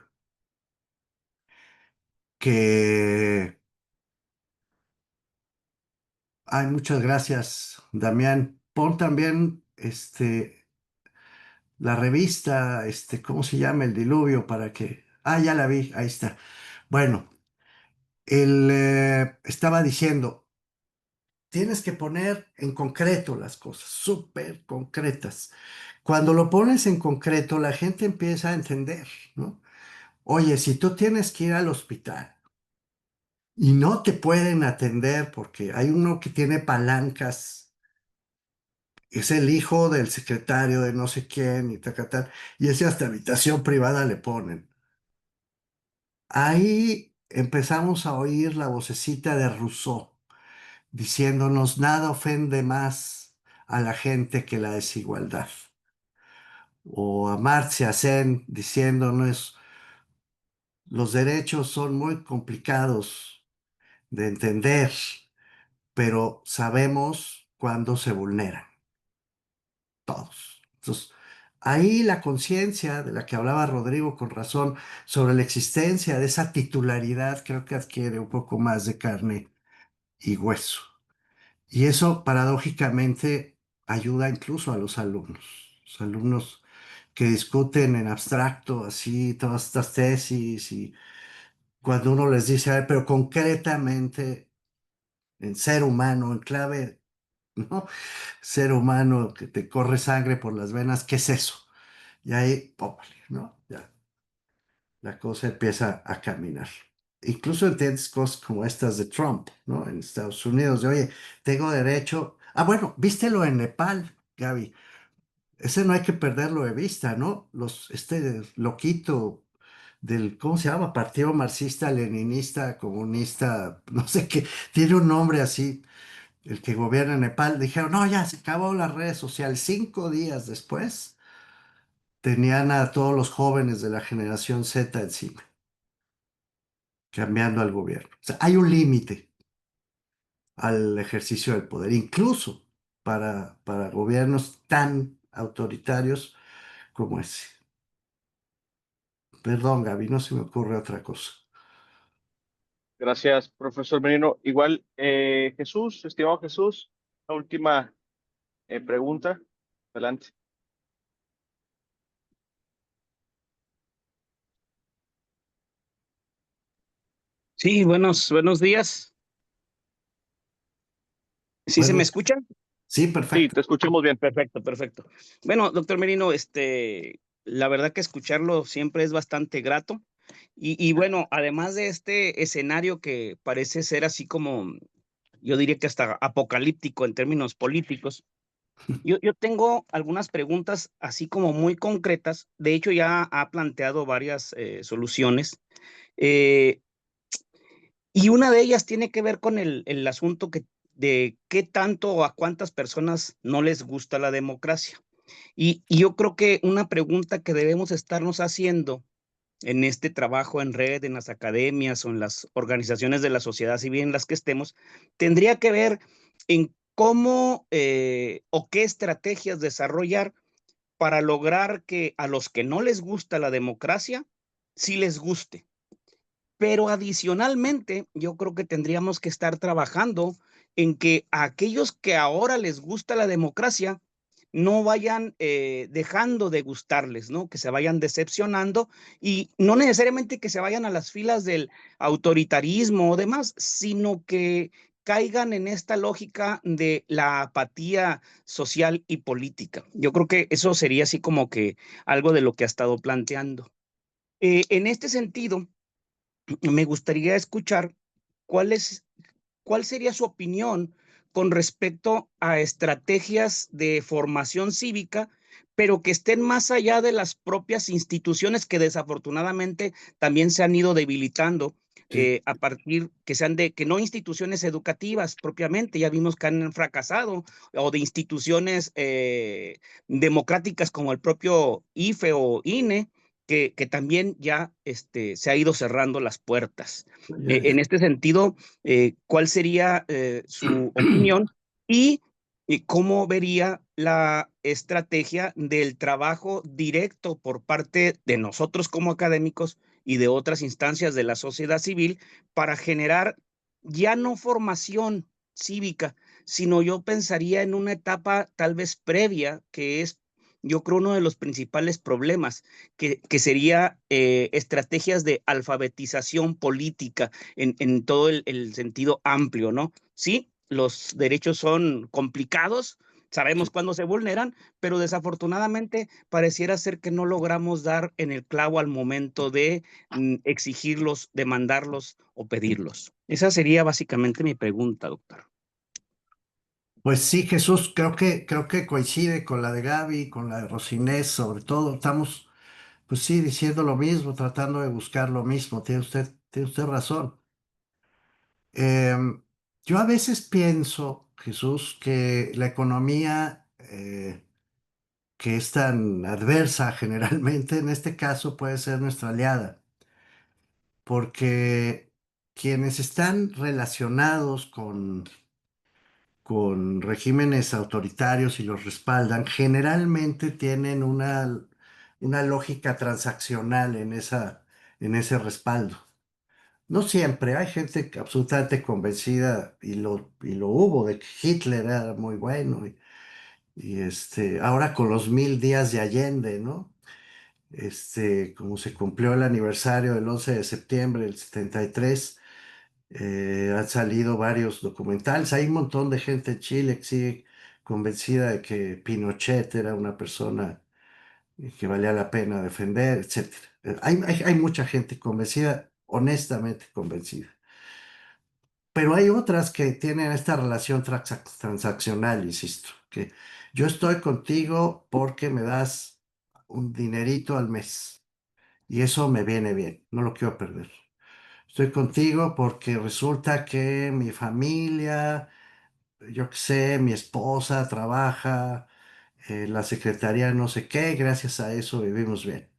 Ay, muchas gracias, Damián. Pon también la revista, ¿cómo se llama? El Diluvio para que... Ah, ya la vi, ahí está. Bueno, él estaba diciendo, tienes que poner en concreto las cosas, súper concretas. Cuando lo pones en concreto, la gente empieza a entender, ¿no? Oye, si tú tienes que ir al hospital y no te pueden atender porque hay uno que tiene palancas, es el hijo del secretario de no sé quién y tacatán, y ese hasta habitación privada le ponen. Ahí empezamos a oír la vocecita de Rousseau diciéndonos nada ofende más a la gente que la desigualdad. O a Amartya Sen diciéndonos los derechos son muy complicados de entender, pero sabemos cuándo se vulneran. Todos. Entonces, ahí la conciencia de la que hablaba Rodrigo con razón sobre la existencia de esa titularidad creo que adquiere un poco más de carne y hueso. Y eso paradójicamente ayuda incluso a los alumnos. Los alumnos que discuten en abstracto así todas estas tesis y cuando uno les dice, a ver, pero concretamente en ser humano, en clave, ¿no? Ser humano que te corre sangre por las venas, ¿qué es eso? Y ahí, póngale, ¿no? Ya la cosa empieza a caminar. Incluso entiendes cosas como estas de Trump, ¿no? En Estados Unidos, de, oye, tengo derecho. Ah, bueno, vístelo en Nepal, Gaby. Ese no hay que perderlo de vista, ¿no? Este loquito del, ¿cómo se llama? Partido Marxista, Leninista, Comunista, no sé qué, tiene un nombre así, el que gobierna en Nepal. Dijeron, no, ya se acabó las redes sociales. 5 días después tenían a todos los jóvenes de la generación Z encima, cambiando al gobierno. O sea, hay un límite al ejercicio del poder, incluso para gobiernos tan autoritarios como ese. Perdón, Gaby, no se me ocurre otra cosa. Gracias, profesor Merino. Igual, Jesús, estimado Jesús, la última pregunta. Adelante. Sí, buenos días. ¿Sí se me Bueno, escucha? sí, Sí, perfecto. te escuchamos bien. Perfecto. Bueno, doctor Merino, la verdad que escucharlo siempre es bastante grato. Y bueno, además de este escenario que parece ser así como, yo diría que hasta apocalíptico en términos políticos, yo tengo algunas preguntas así como muy concretas. De hecho, ya ha planteado varias soluciones. Eh, Y una de ellas tiene que ver con el asunto de qué tanto o a cuántas personas no les gusta la democracia. Y yo creo que una pregunta que debemos estarnos haciendo en este trabajo en red, en las academias o en las organizaciones de la sociedad civil en las que estemos, tendría que ver en cómo o qué estrategias desarrollar para lograr que a los que no les gusta la democracia, sí les guste. Pero adicionalmente, yo creo que tendríamos que estar trabajando en que a aquellos que ahora les gusta la democracia no vayan dejando de gustarles, ¿no? Que se vayan decepcionando y no necesariamente que se vayan a las filas del autoritarismo o demás, sino que caigan en esta lógica de la apatía social y política. Yo creo que eso sería así como que algo de lo que ha estado planteando. En este sentido, me gustaría escuchar cuál es, cuál sería su opinión con respecto a estrategias de formación cívica, pero que estén más allá de las propias instituciones que desafortunadamente también se han ido debilitando Sí. a partir que sean de que no instituciones educativas propiamente, ya vimos que han fracasado, o de instituciones democráticas como el propio IFE o INE, que también ya se ha ido cerrando las puertas. En este sentido, ¿cuál sería su opinión y cómo vería la estrategia del trabajo directo por parte de nosotros como académicos y de otras instancias de la sociedad civil para generar ya no formación cívica, sino yo pensaría en una etapa tal vez previa, que es, yo creo, uno de los principales problemas, que sería estrategias de alfabetización política en todo el sentido amplio, ¿no? Sí, los derechos son complicados, sabemos cuándo se vulneran, pero desafortunadamente pareciera ser que no logramos dar en el clavo al momento de exigirlos, demandarlos o pedirlos. Esa sería básicamente mi pregunta, doctor. Pues sí, Jesús, creo que coincide con la de Gaby, con la de Rosinés, sobre todo. Estamos, pues sí, diciendo lo mismo, tratando de buscar lo mismo. Tiene usted razón. Em, yo a veces pienso, Jesús, que la economía que es tan adversa generalmente, en este caso puede ser nuestra aliada, porque quienes están relacionados con regímenes autoritarios y los respaldan, generalmente tienen una lógica transaccional en ese respaldo. No siempre, hay gente que absolutamente convencida, y lo hubo, de que Hitler era muy bueno, ahora con los 1000 días de Allende, ¿no? Como se cumplió el aniversario del 11 de septiembre del 73, han salido varios documentales. Hay un montón de gente en Chile que sigue convencida de que Pinochet era una persona que valía la pena defender, etcétera. Hay mucha gente convencida, honestamente convencida. Pero hay otras que tienen esta relación transaccional, insisto, que yo estoy contigo porque me das un dinerito al mes y eso me viene bien, no lo quiero perder. Estoy contigo porque resulta que mi familia, yo qué sé, mi esposa trabaja en la secretaría no sé qué, gracias a eso vivimos bien.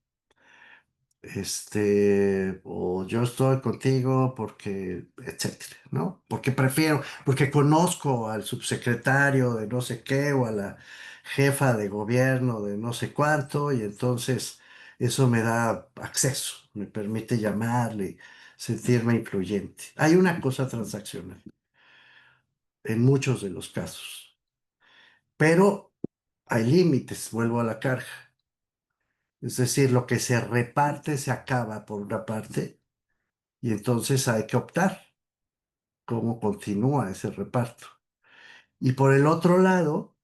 O yo estoy contigo porque, etcétera, ¿no? Porque conozco al subsecretario de no sé qué o a la jefa de gobierno de no sé cuánto y entonces eso me da acceso, me permite llamarle, sentirme influyente. Hay una cosa transaccional en muchos de los casos, pero hay límites, vuelvo a la carga. Es decir, lo que se reparte se acaba por una parte y entonces hay que optar cómo continúa ese reparto. Y por el otro lado,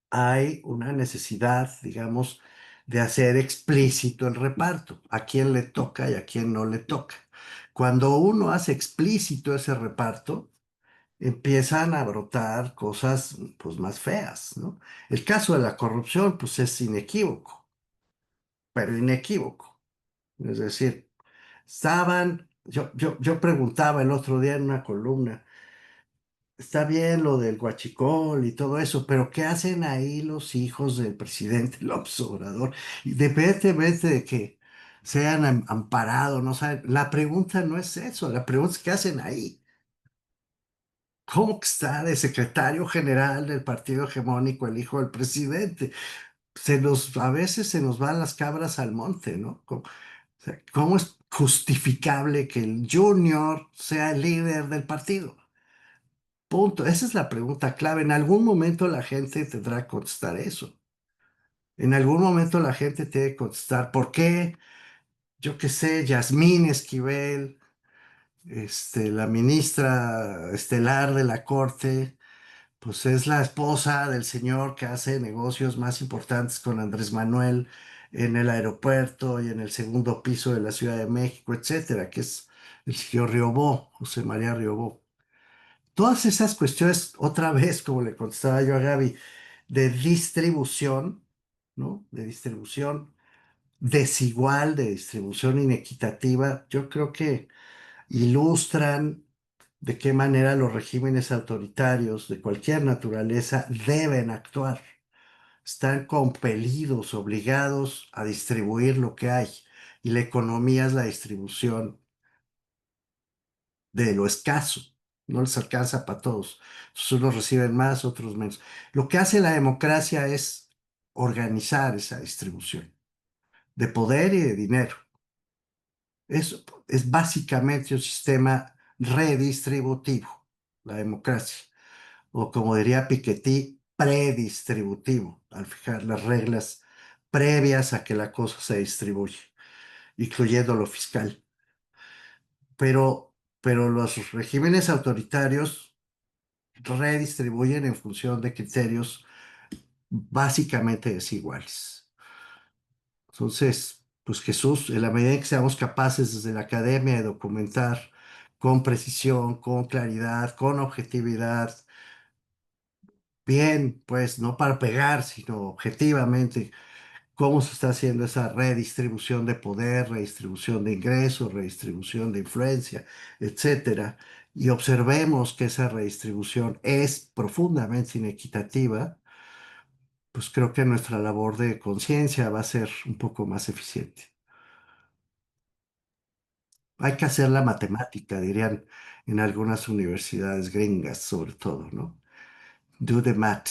hay una necesidad, digamos, de hacer explícito el reparto, a quién le toca y a quién no le toca. Cuando uno hace explícito ese reparto, empiezan a brotar cosas pues más feas, ¿no? El caso de la corrupción pues es inequívoco, pero inequívoco. Es decir, yo preguntaba el otro día en una columna, está bien lo del huachicol y todo eso, pero ¿qué hacen ahí los hijos del presidente López Obrador? Independientemente de que se hayan amparado, no saben. La pregunta no es eso, la pregunta es qué hacen ahí. ¿Cómo que está de secretario general del partido hegemónico el hijo del presidente? A veces se nos van las cabras al monte, ¿no? O sea, ¿cómo es justificable que el junior sea el líder del partido? Punto. Esa es la pregunta clave. En algún momento la gente tendrá que contestar eso. En algún momento la gente tiene que contestar por qué, yo qué sé, Yasmín Esquivel, la ministra estelar de la Corte, pues es la esposa del señor que hace negocios más importantes con Andrés Manuel en el aeropuerto y en el segundo piso de la Ciudad de México, etcétera, que es el señor Riobó, José María Riobó. Todas esas cuestiones, otra vez, como le contestaba yo a Gaby, de distribución, ¿no? De distribución desigual, de distribución inequitativa, yo creo que ilustran de qué manera los regímenes autoritarios de cualquier naturaleza deben actuar. Están compelidos, obligados a distribuir lo que hay. Y la economía es la distribución de lo escaso. No les alcanza para todos. Entonces, unos reciben más, otros menos. Lo que hace la democracia es organizar esa distribución de poder y de dinero. Es básicamente un sistema redistributivo, la democracia. O como diría Piketty, predistributivo, al fijar las reglas previas a que la cosa se distribuya, incluyendo lo fiscal. Pero los regímenes autoritarios redistribuyen en función de criterios básicamente desiguales. Entonces, pues Jesús, en la medida en que seamos capaces desde la academia de documentar con precisión, con claridad, con objetividad, bien, pues no para pegar, sino objetivamente, cómo se está haciendo esa redistribución de poder, redistribución de ingresos, redistribución de influencia, etcétera, y observemos que esa redistribución es profundamente inequitativa, pues creo que nuestra labor de conciencia va a ser un poco más eficiente. Hay que hacer la matemática, dirían en algunas universidades gringas, sobre todo, ¿no? Do the math.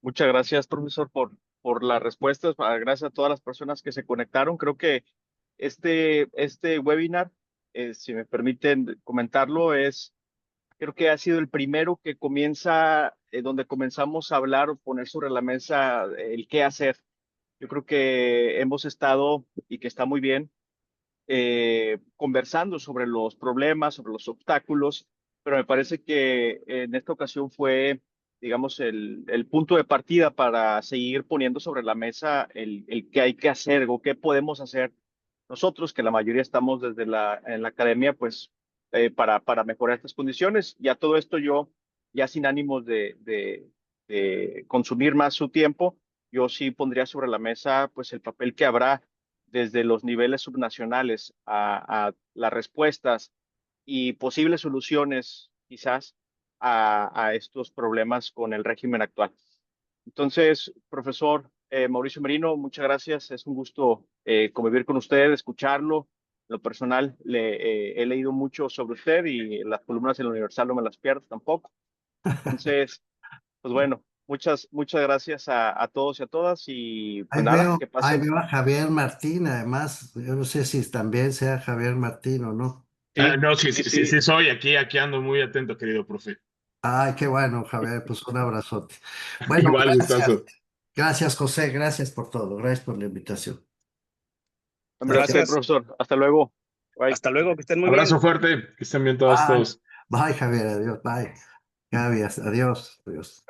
Muchas gracias, profesor, por las respuestas. Gracias a todas las personas que se conectaron. Creo que este webinar, si me permiten comentarlo, creo que ha sido el primero que comienza, donde comenzamos a hablar o poner sobre la mesa el qué hacer. Yo creo que hemos estado, y que está muy bien, conversando sobre los problemas, sobre los obstáculos, pero me parece que en esta ocasión fue, digamos, el punto de partida para seguir poniendo sobre la mesa el qué hay que hacer o qué podemos hacer nosotros, que la mayoría estamos en la academia, pues, para mejorar estas condiciones. Ya todo esto yo, ya sin ánimos de consumir más su tiempo, yo sí pondría sobre la mesa, pues, el papel que habrá desde los niveles subnacionales a las respuestas y posibles soluciones quizás a estos problemas con el régimen actual. Entonces, profesor Mauricio Merino, muchas gracias. Es un gusto convivir con usted, escucharlo. En lo personal, he leído mucho sobre usted y las columnas en el Universal no me las pierdo tampoco. Entonces, pues bueno, muchas gracias a todos y a todas y pues nada, que Ahí pasen. veo a Javier Martín, además, yo no sé si también sea Javier Martín o no. Sí, No, sí, sí, sí, sí, sí. sí soy. Aquí ando muy atento, querido profe. Ay, qué bueno, Javier, pues un abrazote. Bueno, Igual, gracias. gustazo. Gracias, José, gracias por todo, gracias por la invitación. Hombre, a usted, Gracias. profesor. Hasta luego. Bye. Hasta luego, que estén muy bien. Abrazo fuerte, que estén bien Bye, todos. bye, Javier, adiós, bye. Gaby, adiós, adiós.